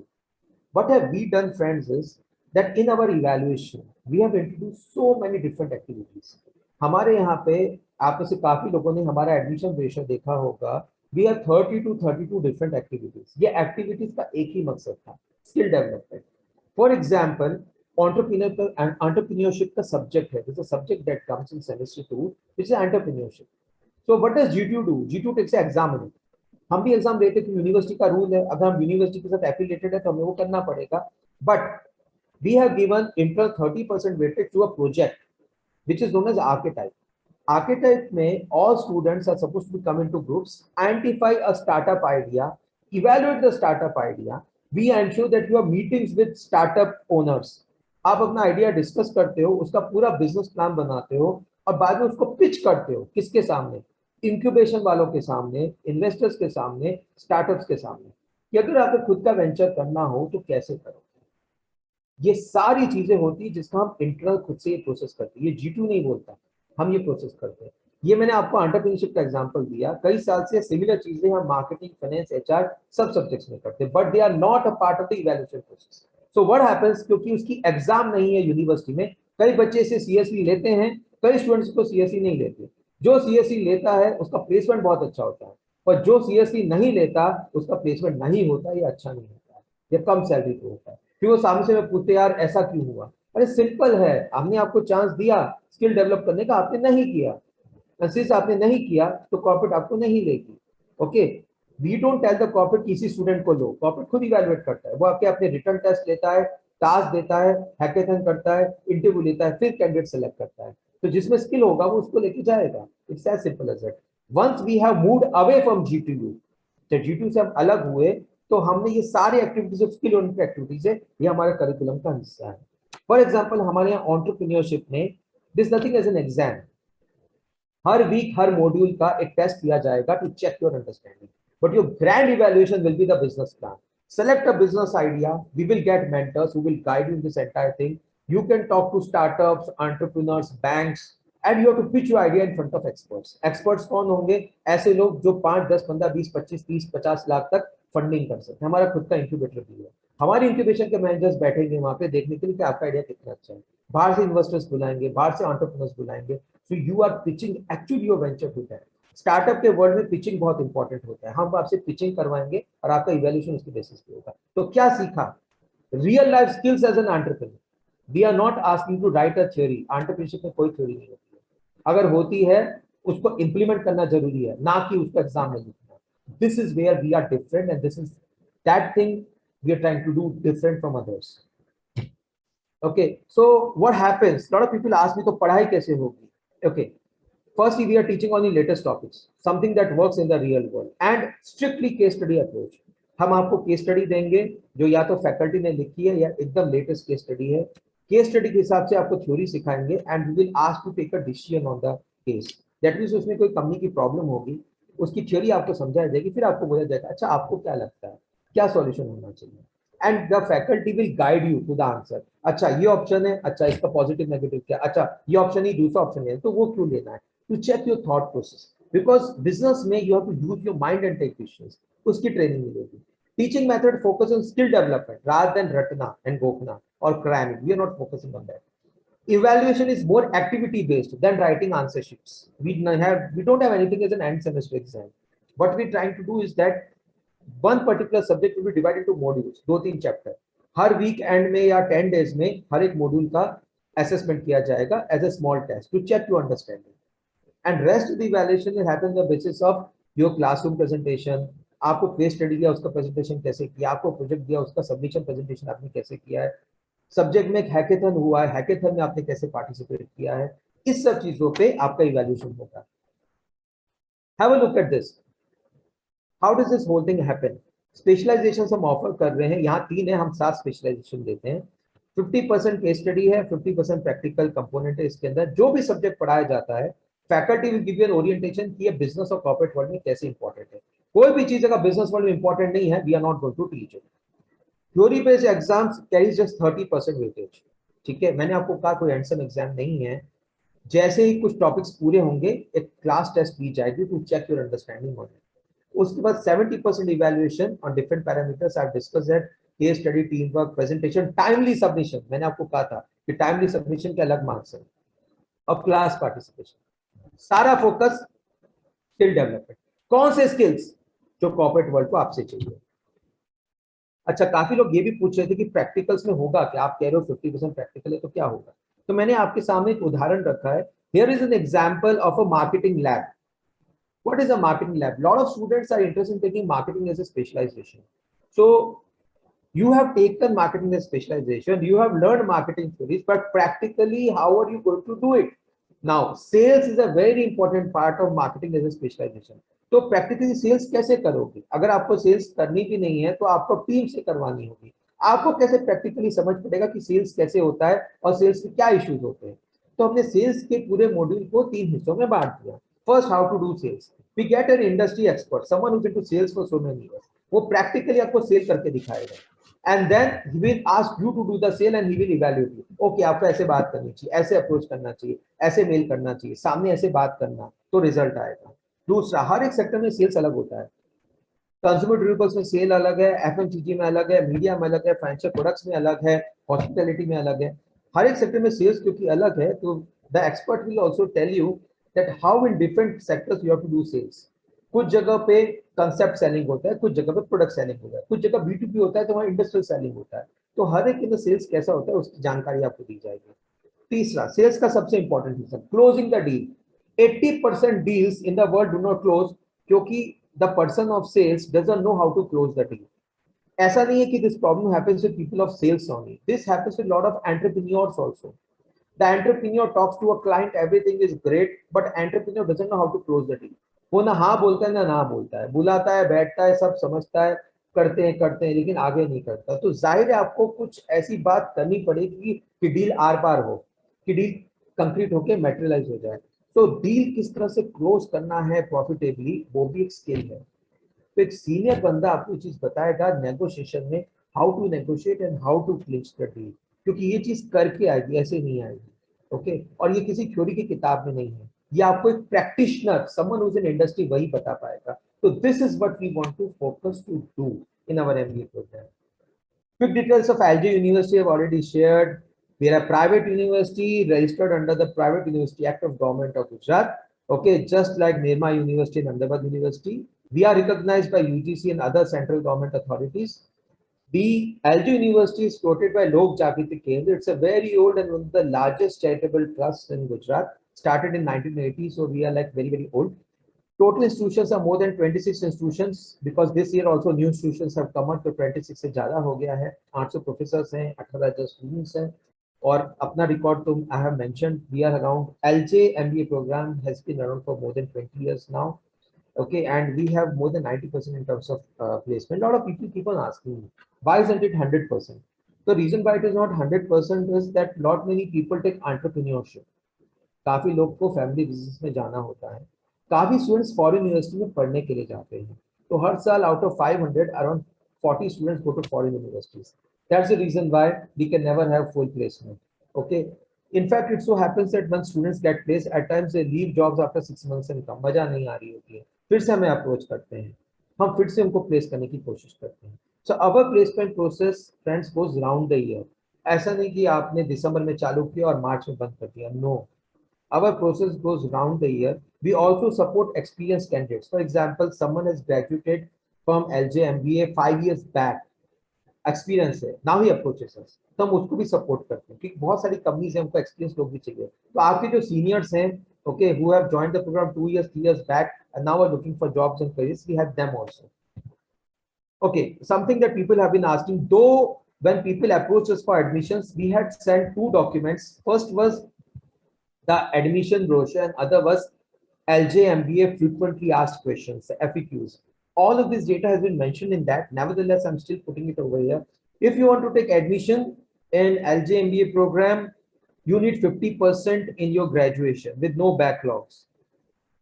What have we done, friends, is that in our evaluation we have introduced so many different activities. हमारे यहाँ पे आप में से काफी लोगों ने हमारा एडमिशन रेशियो देखा होगा, we have 30 to 32 different activities. ये एक्टिविटीज का एक ही मकसद था, skill development. For example, entrepreneurship का सब्जेक्ट है, there's a subject that comes in semester 2 which is entrepreneurship. So what does G2 do? G2 takes an exam in it. हम भी exam देते थे, यूनिवर्सिटी का रूल है, अगर हम यूनिवर्सिटी के साथ एफिलिएटेड है तो हमें वो करना पड़ेगा। But we have given inter 30% weightage to a project which is known as archetype. Archetype में all students are supposed to come into groups, identify a startup idea, evaluate the startup idea. We ensure that you have meetings with startup owners. आप अपना idea discuss करते हो, उसका पूरा business plan बनाते हो और बाद में उसको पिच करते हो किसके सामने? इंक्यूबेशन वालों के सामने, इन्वेस्टर्स के सामने, स्टार्टअप्स के सामने कि अगर आपको खुद का वेंचर करना हो तो कैसे करो। ये सारी चीजें होती है जिसका हम इंटरनल खुद से ये प्रोसेस करते हैं। ये G2 नहीं बोलता, हम ये प्रोसेस करते हैं। ये मैंने आपको एंटरप्रेन्योरशिप का एग्जांपल दिया। कई साल से सिमिलर चीजें हम मार्केटिंग, फाइनेंस, HR सब सब्जेक्ट्स में करते हैं, but they are not a part of the evaluation process. So what happens, क्योंकि उसकी एग्जाम नहीं है यूनिवर्सिटी में, कई बच्चे से CSE लेते हैं, कई स्टूडेंट्स को CSE नहीं लेते। जो CSE लेता है उसका प्लेसमेंट बहुत अच्छा होता है, और जो CSE नहीं लेता उसका प्लेसमेंट नहीं होता या अच्छा नहीं होता है, या कम सैलरी पे होता है। फिर वो सामने से मैं पूछते, यार ऐसा क्यों हुआ? अरे सिंपल है, हमने आपको चांस दिया स्किल डेवलप करने का, आपने नहीं किया। सिंस आपने नहीं किया तो कॉर्पोरेट आपको नहीं लेगी। Okay, we don't tell the corporate किसी स्टूडेंट को लो, कॉर्पोरेट खुद इवैल्यूएट करता है। वो आपके अपने रिटर्न टेस्ट लेता है, टास्क देता है, हैकेथन करता है, इंटरव्यू लेता है, फिर कैंडिडेट सेलेक्ट करता है। तो जिसमें स्किल होगा वो उसको लेके जाएगा। It's as simple as that. Once we have moved away from G2, जब G2 से हम अलग हुए तो हमने ये सारे एक्टिविटीज, स्किल ओरिएंटेड एक्टिविटीज है, ये हमारे करिकुलम का हिस्सा है। फॉर एग्जांपल हमारे यहाँ एंटरप्रेन्योरशिप में this nothing as an exam. हर वीक हर मॉड्यूल का एक टेस्ट किया जाएगा to check your understanding, but your grand evaluation will be the business plan. Select a business idea. We will get mentors who will guide you in this entire thing. You can talk to startups, entrepreneurs, banks, and you have to pitch your idea in front of experts. Experts कौन होंगे? ऐसे लोग जो 5, 10, 15, 20, 25, 30, 50 लाख तक funding कर सकते हैं। हमारा खुद का इंक्यूबेटर भी है। हमारे इंक्यूबेशन के मैनेजर्स बैठेंगे वहां पे देखने के लिए कि आपका आइडिया कितना अच्छा है। बाहर से इन्वेस्टर्स बुलाएंगे, बाहर से एंटरप्रेन्योर्स बुलाएंगे। So you are pitching actually your venture to that. Startup के वर्ल्ड में पिचिंग बहुत इंपॉर्टेंट होता है। हम आपसे पिचिंग करवाएंगे और आपका इवैल्यूएशन उसके बेसिस पे होगा। तो क्या सीखा? Real life skills as an entrepreneur. We are not asking to write a theory. Entrepreneurship में कोई थ्योरी नहीं होती है, अगर होती है उसको इंप्लीमेंट करना जरूरी है, ना कि उसको एग्जाम में लिखना। This is where we are different, and this is that thing we are trying to do different from others. Okay, so what happens, lot of people ask me तो पढ़ाई कैसे होगी? Okay, firstly we are teaching only latest topics, something that works in the real world, and strictly case study approach. हम आपको case study देंगे जो या तो फैकल्टी ने लिखी है या एकदम लेटेस्ट केस स्टडी है। केस स्टडी के हिसाब से आपको थ्योरी सिखाएंगे, and we will ask to take a decision on the case. That means उसमें कोई कंपनी की प्रॉब्लम होगी, उसकी थ्योरी आपको समझाई जाएगी, फिर आपको बोला जाएगा अच्छा आपको क्या लगता है, क्या सॉल्यूशन होना चाहिए, and the faculty will guide you to the answer. अच्छा ये ऑप्शन है, अच्छा इसका पॉजिटिव नेगेटिव क्या, अच्छा ये ऑप्शन ही, दूसरा ऑप्शन है, तो वो क्यों लेना है। To check your thought process, because business में you have to use your mind and take decisions. उसकी ट्रेनिंग मिलेगी। Teaching method focus on skill development rather than रटना and गोखना or cramming. We are not focusing on that. Evaluation is more activity based than writing answer sheets. We don't have anything as an end semester exam. What we're trying to do is that one particular subject will be divided into modules, 2-3 chapter. हर weekend में या 10 days में हर एक module का assessment किया जाएगा as a small test to check your understanding, and rest of the evaluation will happen on the basis of your classroom presentation. आपको case study दिया उसका प्रेजेंटेशन कैसे किया, आपको प्रोजेक्ट दिया उसका सबमिशन प्रेजेंटेशन आपने कैसे किया है, सब्जेक्ट में एक हैकेथन हुआ है, हैकेथन में आपने कैसे पार्टिसिपेट किया है, इस सब चीजों पे आपका इवैल्यूएशन होगा। Have a look at this, how does this whole thing happen. Specialization हम ऑफर कर रहे हैं, यहाँ 3 है, हम 7 स्पेशलाइजेशन देते हैं। 50% केस स्टडी है, 50% प्रैक्टिकल कंपोनेंट है। इसके अंदर जो भी सब्जेक्ट पढ़ाया जाता है, faculty will give you an orientation कि ये बिजनेस और कॉर्पोरेट वर्ल्ड में कैसे इंपॉर्टेंट है। कोई भी चीज अगर बिजनेस वर्ल्ड में इंपॉर्टेंट नहीं है, we are not going to teach it. Theory based exams carries just 30% weightage. ठीक है, मैंने आपको कहा कोई हैंडसम एग्जाम नहीं है। जैसे ही कुछ टॉपिक्स पूरे होंगे एक क्लास टेस्ट ली जाएगी to check your understanding on it. उसके बाद 70% evaluation on different parameters I discuss that, case study, team work, presentation, timely submission. मैंने आपको कहा था कि टाइमली सबमिशन के अलग मार्क्स है, और क्लास पार्टिसिपेशन। सारा फोकस स्किल डेवलपमेंट। कौन से स्किल्स जो कॉर्पोरेट वर्ल्ड को आपसे चाहिए। अच्छा, काफी लोग ये भी पूछ रहे थे कि प्रैक्टिकल्स में होगा क्या, आप कह रहे हो 50% प्रैक्टिकल है तो क्या होगा। तो मैंने आपके सामने एक उदाहरण रखा है। Here is an example of a marketing lab. What is a marketing lab? Lot of students are interested in taking marketing as a specialization. So you have taken marketing as specialization, you have learned marketing theories, but practically how are you going to do it? Now sales is a very important part of marketing as a specialization. तो practically sales कैसे करोगे? अगर आपको sales करनी भी नहीं है तो आपको टीम से करवानी होगी। आपको कैसे practically समझ पड़ेगा कि sales कैसे होता है और sales के क्या issues होते हैं। तो हमने sales के पूरे मॉड्यूल को 3 हिस्सों में बांट दिया। First, how to do sales. We get an industry expert, someone who's into sales for so many years. वो practically आपको सेल करके दिखाएगा. And then he will ask you to do the sale and he will evaluate you. Okay, आपको ऐसे बात करनी चाहिए, ऐसे अप्रोच करना चाहिए, ऐसे मेल करना चाहिए, सामने ऐसे बात करना, तो रिजल्ट आएगा. दूसरा, हर एक सेक्टर में सेल्स अलग होता है. कंज्यूमर ड्यूरेबल्स में सेल अलग है, एफएमसीजी में अलग है, मीडिया में अलग है, फाइनेंशियल प्रोडक्ट्स में अलग है, हॉस्पिटैलिटी में अलग है. हर एक सेक्टर में सेल्स क्योंकि अलग है, तो the expert will also tell you that how in different sectors you have to do sales. कुछ जगह पे कंसेप्ट सेलिंग होता है, कुछ जगह पे प्रोडक्ट सेलिंग होता है, कुछ जगह B2B होता है, तो वहाँ इंडस्ट्रियल सेलिंग होता है. तो हर एक में सेल्स कैसा होता है उसकी जानकारी आपको दी जाएगी. तीसरा, सेल्स का सबसे इंपॉर्टेंट हिस्सा, closing the deal. 80% deals in the world do not close क्योंकि the person of sales doesn't know how to close the deal. ऐसा नहीं है कि this problem happens with people of sales only. This happens with a lot of entrepreneurs also. The entrepreneur talks to a client, everything is great, but entrepreneur doesn't know how to close the deal. वो ना हाँ बोलता है ना ना बोलता है, बुलाता है, बैठता है, सब समझता है, करते हैं लेकिन आगे नहीं करता. तो जाहिर है आपको कुछ ऐसी बात करनी पड़ेगी कि डील आर पार हो, कि डील कंक्रीट होके मैटेरियलाइज हो जाए. तो डील किस तरह से क्लोज करना है प्रॉफिटेबली, वो भी एक स्किल है. तो एक सीनियर बंदा आपको चीज बताएगा नेगोशिएशन में, how to negotiate and how to clinch the deal, क्योंकि ये चीज करके आएगी, ऐसे नहीं आएगी. ओके, और ये किसी थ्योरी की किताब में नहीं है, ये आपको एक practitioner, someone who is in industry, वही बता पाएगा. तो this is what we want to focus to do in our MBA program. Quick details of LJ University I've already shared. We are a private university registered under the Private University Act of Government of Gujarat. Okay, just like Nirma University and Ahmedabad University. We are recognized by UGC and other central government authorities. The LJ University is floated by Lok Jagriti Kendra. It's a very old and one of the largest charitable trusts in Gujarat. Started in 1980, so we are like very old. Total institutions are more than 26 institutions because this year also new institutions have come up, तो 26 से ज़्यादा हो गया है. 800 professors हैं, 18,000 students हैं. और अपना रिकॉर्ड तो I have mentioned, we are around, LJMBA program has been around for more than 20 years now. Okay, and we have more than 90% in terms of placement. A lot of people keep on asking me, why isn't it 100%? The reason why it is not 100% is that lot many people take entrepreneurship. काफी लोग को family business में जाना होता है. काफी students foreign university में पढ़ने के लिए जाते हैं. तो हर साल out of 500 around 40 students go to foreign universities. That's the reason why we can never have full placement. Okay, in fact it so happens that when students get placed at times they leave jobs after 6 months and come, मजा नहीं आ रही होती है, फिर से हमें approach करते हैं, हम फिर से उनको प्लेस करने की कोशिश करते हैं. So our placement process friends goes round the year. ऐसा नहीं कि आपने दिसंबर में चालू किया और मार्च में बंद कर दिया. No, our process goes round the year. We also support experienced candidates. For example, someone has graduated from LJMBA 5 years back. Experience है, now he approaches us. तो हम उसको भी सपोर्ट करते हैं क्योंकि बहुत सारी कंपनीज हैं, उनको एक्सपीरियंस लोग भी चाहिए. तो आपके जो सीनियर्स हैं, okay, who have joined the program 2 years, 3 years back and now are looking for jobs and careers, we have them also. Okay, something that people have been asking, though when people approach us for admissions, we had sent 2 documents. First was the admission brochure and other was LJMBA frequently asked questions, FAQs. All of this data has been mentioned in that. Nevertheless, I'm still putting it over here. If you want to take admission in LJMBA program, you need 50% in your graduation with no backlogs.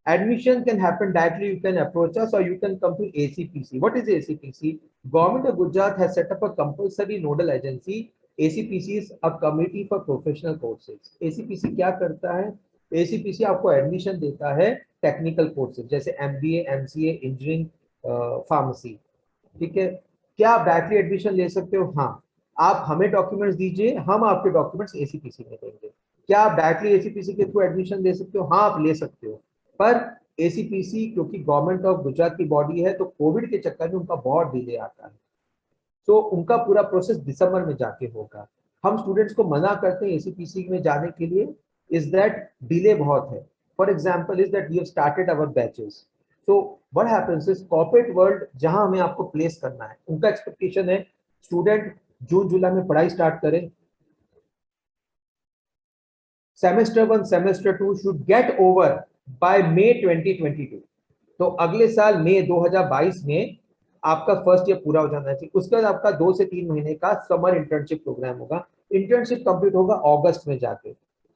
Admission can happen directly. You can approach us or you can come to ACPC. What is ACPC? Government of Gujarat has set up a compulsory nodal agency. ACPC is a committee for professional courses. ACPC क्या करता है? ACPC आपको admission देता है technical courses जैसे MBA, MCA, engineering, pharmacy. ठीक है, क्या आप डायरेक्टली एडमिशन ले सकते हो? हाँ, आप हमें डॉक्यूमेंट्स दीजिए, हम आपके डॉक्यूमेंट्स ACPC में देंगे. क्या आप डायरेक्टली ACPC के थ्रू एडमिशन ले सकते हो? हाँ, आप ले सकते हो. पर ACPC क्योंकि गवर्नमेंट ऑफ गुजरात की बॉडी है, तो कोविड के चक्कर में उनका बहुत डिले आता है. तो उनका पूरा प्रोसेस दिसंबर में जाके होगा. हम स्टूडेंट्स को मना करते हैं ACPC में जाने के लिए, इज दैट डिले बहुत है. For example is that we have started our batches. So what happens is corporate world जहां हमें आपको प्लेस करना है, उनका एक्सपेक्टेशन है स्टूडेंट जून जुलाई में पढ़ाई स्टार्ट करें. Semester 1 semester 2 should get over by May 2022. तो अगले साल मई 2022 में आपका फर्स्ट ईयर पूरा हो जाना चाहिए. उसके बाद आपका 2 से 3 महीने का समर इंटर्नशिप प्रोग्राम होगा. इंटर्नशिप कंप्लीट होगा अगस्त में जाके.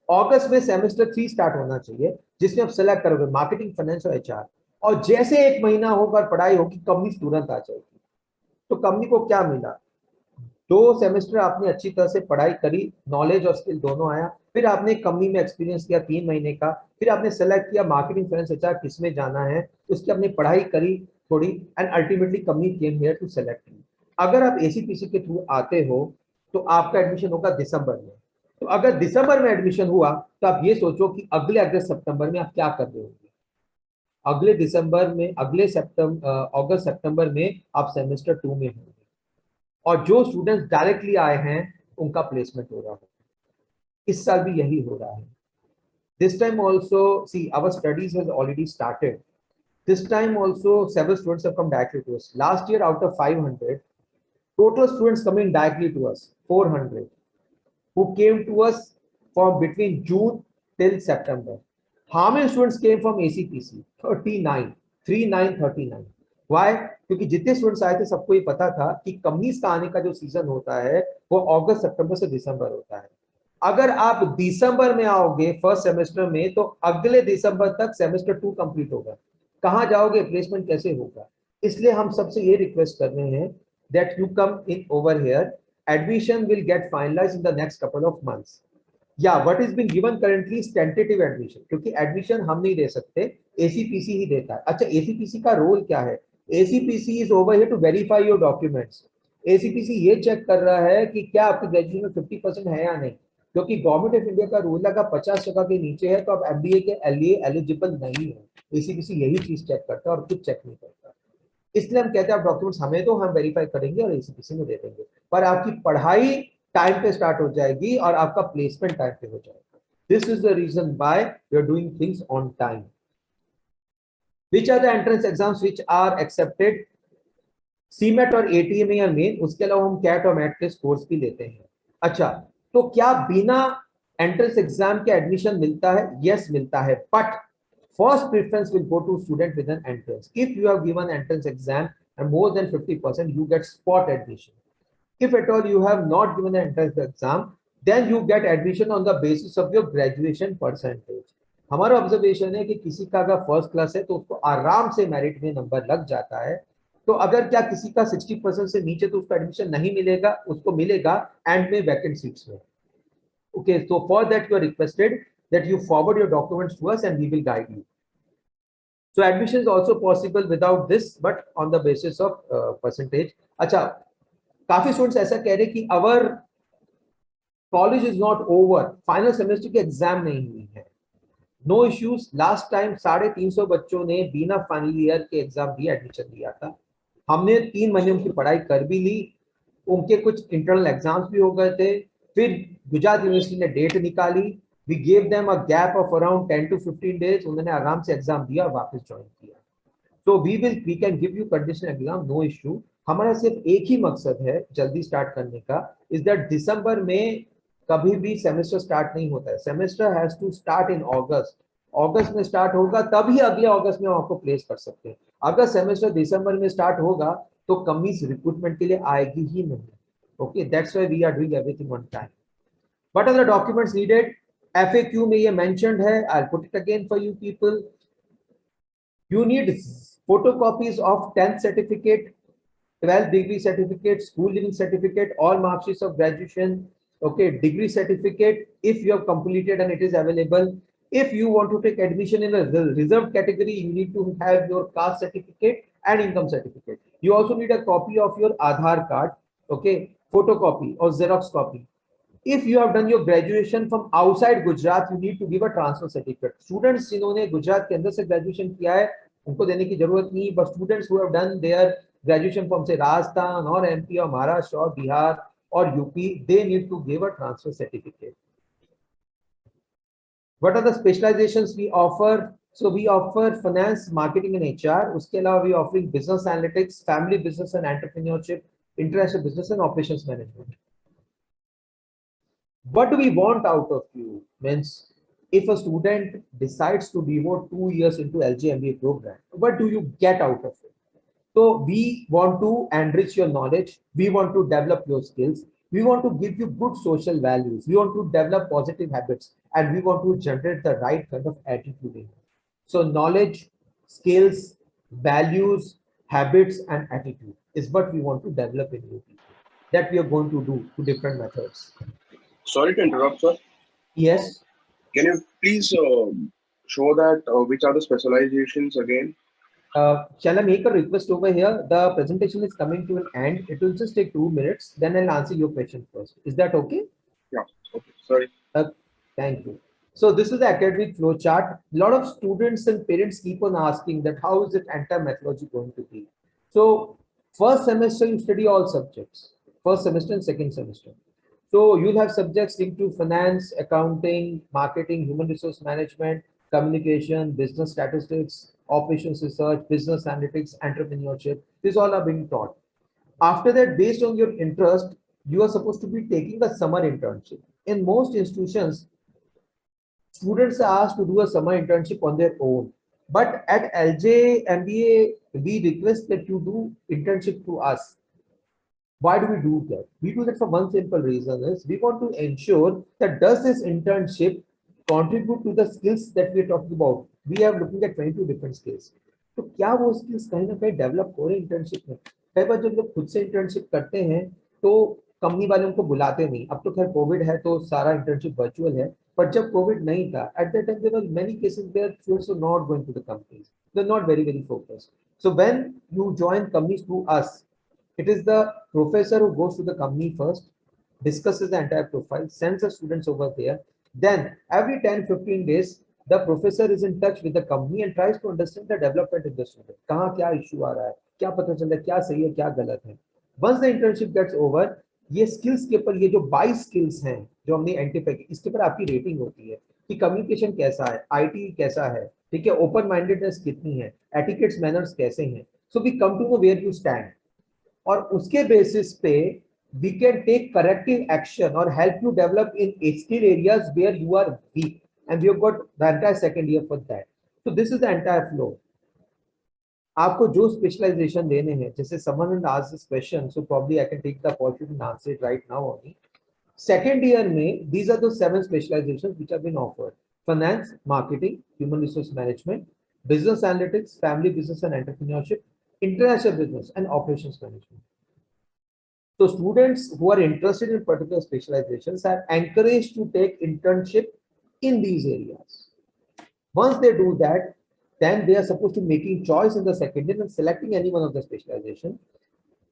अगस्त में सेमेस्टर 3 स्टार्ट होना चाहिए, जिसमें आप सेलेक्ट करोगे मार्केटिंग, फाइनेंस और एचआर। और जैसे एक महीना होगा पढ़ाई होगी, कंपनी तुरंत आ जाएगी। तो कंपनी को क्या मिला, 2 सेमेस्टर आपने अच्छी तरह से पढ़ाई करी, नॉलेज और स्किल दोनों आया, फिर आपने कंपनी में एक्सपीरियंस किया 3 महीने का, फिर आपने सेलेक्ट किया मार्केटिंग, फाइनेंस, एचआर किस में जाना है, उसकी आपने पढ़ाई करी थोड़ी, and ultimately company came here to select you. अगर आप एसीपीसी के थ्रू आते हो तो आपका एडमिशन होगा दिसंबर में। तो अगर दिसंबर में एडमिशन हुआ तो आप ये सोचो कि अगले अगस्त सितंबर में आप क्या कर रहे होंगे। अगले दिसंबर में, अगले अगस्त सितंबर में आप सेमेस्टर 2 में होंगे, और जो स्टूडेंट्स डायरेक्टली आए हैं उनका प्लेसमेंट हो रहा है। इस साल भी यही हो रहा है। This time also see our studies has already started. This time also several students have come directly to us. Last year out of 500, total students coming directly to us, 400, who came to us from between June till September. How many students came from ACPC? 39, 39. Why? क्योंकि जितने students आए थे सबको ये पता था कि companies का आने का जो सीजन होता है वो अगस्त सितंबर से दिसंबर होता है। अगर आप दिसंबर में आओगे फर्स्ट सेमेस्टर में तो अगले दिसंबर तक सेमेस्टर 2 कंप्लीट होगा। कहाँ जाओगे, प्लेसमेंट कैसे होगा? इसलिए हम सबसे ये रिक्वेस्ट कर रहे हैं that you come in over here, admission will get finalised in the next couple of months. या what is being given currently is tentative admission, क्योंकि एडमिशन हम नहीं दे सकते, एसीपीसी ही देता है। अच्छा, एसीपीसी का रोल क्या है? ACPC is over here to verify your documents. ACPC ये चेक कर रहा है कि क्या आपकी ग्रेजुएशन में 50% है या नहीं, क्योंकि गवर्नमेंट ऑफ इंडिया का रूल है अगर 50% के नीचे है तो आप एमबीए के लिए एलिजिबल नहीं है। एसीपीसी यही चीज चेक करता है और कुछ चेक नहीं करता। इसलिए हम कहते हैं आप डॉक्यूमेंट्स हमें तो हम वेरीफाई करेंगे और एसीपीसी में दे देंगे, पर आपकी पढ़ाई टाइम पे स्टार्ट हो जाएगी और आपका प्लेसमेंट टाइम पे हो जाएगा। This is the reason why we are doing things on time. Which are the entrance exams which are accepted? CMAT और एटीएम या मेन, उसके अलावा हम कैट और मैट के स्कोर्स भी लेते हैं। अच्छा, तो क्या बिना एंट्रेंस एग्जाम के एडमिशन मिलता है? यस मिलता है, but first preference will go to student with an entrance. If you have given entrance exam and more than 50%, you get spot admission. If at all you have not given an entrance exam, then you get admission on the basis of your graduation percentage. हमारा observation है कि किसी का अगर first class है तो उसको आराम से मेरिट में नंबर लग जाता है। तो अगर क्या किसी का 60% से नीचे तो उसको एडमिशन नहीं मिलेगा, उसको मिलेगा एंड में वैकेंट सीट्स में। Okay, so for that you are requested that you forward your documents to us and we will guide you. So admission is also possible without this, but on the basis of percentage. अच्छा, काफी students ऐसा कह रहे कि our college is not over, final semester की exam नहीं हुई है। नो इश्यूज, लास्ट टाइम 350 बच्चों ने बिना फाइनल ईयर के एग्जाम दिया, एडमिशन दिया था। हमने 3 महीने उनकी पढ़ाई कर भी ली, उनके कुछ इंटरनल एग्जाम्स भी हो गए थे। फिर गुजरात यूनिवर्सिटी ने डेट निकाली, we gave them a gap of around 10 to 15 days, उन्होंने आराम से एग्जाम दिया और वापस ज्वाइन किया। तो we can give you conditional exam, no issue. हमारा सिर्फ एक ही मकसद है जल्दी स्टार्ट करने का, इज दैट दिसंबर में कभी भी सेमेस्टर स्टार्ट नहीं होता है। Semester has to start in August. August में स्टार्ट होगा तभी अगले अगस्त में हम आपको प्लेस कर सकते हैं। अगर सेमेस्टर दिसंबर में स्टार्ट होगा तो कंपनीज रिक्रूटमेंट के लिए आएगी ही नहीं। Okay, that's why we are doing everything on time. What are the documents needed? FAQ में ये मेंशन्ड है, I will put it again for you people. You need photocopies of 10th certificate, 12th degree certificate, school living certificate, all marksheets of graduation, okay, degree certificate if you have completed and it is available. If you want to take admission in a reserved category, you need to have your caste certificate and income certificate. You also need a copy of your Aadhaar card, okay, photocopy or Xerox copy. If you have done your graduation from outside Gujarat, you need to give a transfer certificate. Students जिन्होंने गुजरात के अंदर से graduation किया है उनको देने की जरूरत नहीं, but students who have done their graduation from say Rajasthan or MP or Maharashtra or Bihar or UP, they need to give a transfer certificate. What are the specializations we offer? So we offer finance, marketing and HR. उसके अलावा we offering business analytics, family business and entrepreneurship, international business and operations management. What do we want out of you? Means if a student decides to devote 2 years into LJMBA program, what do you get out of it? So we want to enrich your knowledge, we want to develop your skills, We want to give you good social values. We want to develop positive habits, and we want to generate the right kind of attitude in you. So knowledge, skills, values, habits, and attitude is what we want to develop in you people. That we are going to do through different methods. Sorry to interrupt, sir. Yes. Can you please show that which are the specializations again? Shall I make a request over here? The presentation is coming to an end. It will just take 2 minutes. Then I'll answer your question first. Is that okay? Yeah. Okay. Sorry. Thank you. So this is the academic flow chart. A lot of students and parents keep on asking that how is it entire methodology going to be? So first semester you study all subjects. First semester and second semester. So you'll have subjects linked to finance, accounting, marketing, human resource management, communication, business statistics, operations research, business analytics, entrepreneurship. These all are being taught. After that, based on your interest, you are supposed to be taking a summer internship. In most institutions, students are asked to do a summer internship on their own. But at LJMBA, we request that you do internship through us. Why do we do that? We do that for one simple reason is we want to ensure that does this internship contribute to the skills that we are talking about. We are looking at 22 different skills. तो क्या वो skills कहीं ना कहीं develop हो रहे internship में? कई बार जब लोग खुद से internship करते हैं तो कंपनी वाले उनको बुलाते नहीं. अब तो खैर कोविड है तो सारा internship virtual है. But जब कोविड नहीं था, at that time there were many cases where students were not going to the companies. They're not very focused. So when you join companies through us, it is the professor who goes to the company first, discusses the entire profile, sends the students over there. Then every 10-15 days, the professor is in touch with the company and tries to understand the development in the student. कहाँ क्या issue आ रहा है, क्या पता चल रहा है, क्या सही है, क्या गलत है. Once the internship gets over, ये skills के ऊपर ये जो 22 skills हैं जो हमने आइडेंटिफाई की, इसके ऊपर आपकी रेटिंग होती है कि कम्युनिकेशन कैसा है, IT कैसा है, ठीक है, ओपन माइंडेडनेस कितनी है, एटिकेट्स मैनर्स कैसे हैं. So we come to know where you stand. और उसके बेसिस पे we can take corrective action or help you develop in skill areas where you are weak, and we have got the entire second year for that. So this is the entire flow. आपको जो specialisation लेने हैं, जैसे someone has asked this question, so probably I can take the opportunity and answer it right now only. Second year में these are the 7 specializations which have been offered: finance, marketing, human resource management, business analytics, family business and entrepreneurship, international business, and operations management. So students who are interested in particular specializations are encouraged to take internship in these areas. Once they do that, then they are supposed to making choice in the second year and selecting any one of the specialization.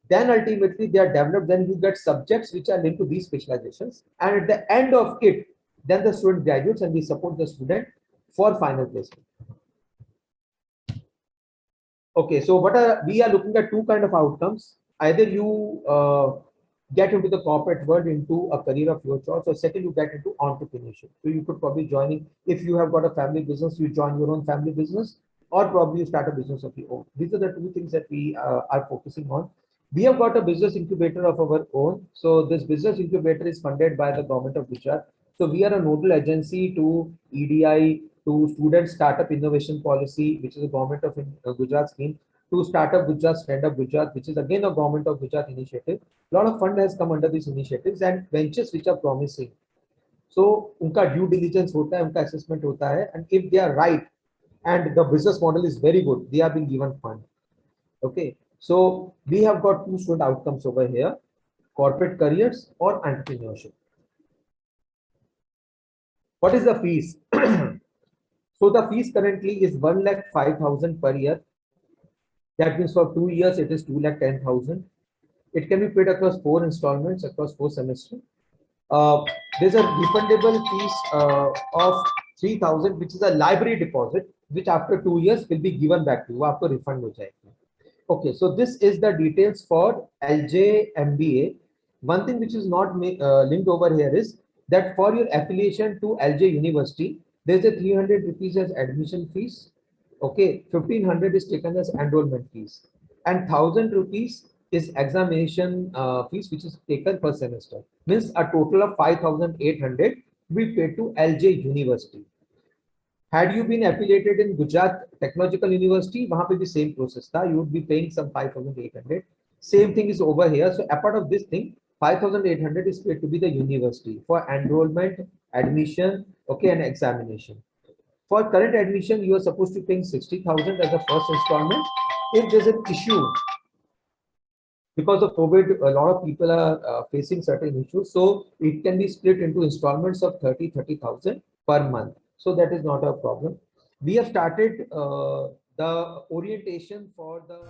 Then ultimately they are developed, then you get subjects which are linked to these specializations. And at the end of it, then the student graduates and we support the student for final placement. Okay, so we are looking at two kind of outcomes. Either you get into the corporate world into a career of your choice, or second you get into entrepreneurship. So you could probably join, if you have got a family business, you join your own family business, or probably you start a business of your own. These are the two things that we are focusing on. We have got a business incubator of our own. So this business incubator is funded by the government of Gujarat. So we are a nodal agency to EDI, to Student Startup Innovation Policy, which is a government of Gujarat scheme, to Startup Gujarat, Stand Up Gujarat, which is again a government of Gujarat initiative. A lot of fund has come under these initiatives and ventures which are promising. So unka due diligence hota hai, unka assessment hota hai, and if they are right and the business model is very good, they are being given fund. Okay, so we have got two student outcomes over here: corporate careers or entrepreneurship. What is the fees? So the fees currently is 1,05,000 per year. That means for 2 years it is 2,10,000. It can be paid across 4 installments across 4 semesters. There's a refundable fees of 3,000, which is a library deposit, which after 2 years will be given back to you. After refund ho jayega. Okay, so this is the details for LJMBA. One thing which is not linked over here is that for your affiliation to LJ University, there's a 300 rupees as admission fees. Okay, 1,500 is taken as enrollment fees, and 1,000 rupees is examination fees, which is taken per semester. Means a total of 5,800 will be paid to LJ University. Had you been affiliated in Gujarat Technological University, वहाँ पे भी same process था. You would be paying some 5,800. Same thing is over here. So apart of this thing, 5,800 is paid to be the university for enrollment, admission, okay, and examination. For current admission, you are supposed to pay 60,000 as the first installment. If there's an issue because of COVID, a lot of people are facing certain issues, so it can be split into installments of 30,000 per month. So that is not a problem. We have started the orientation for the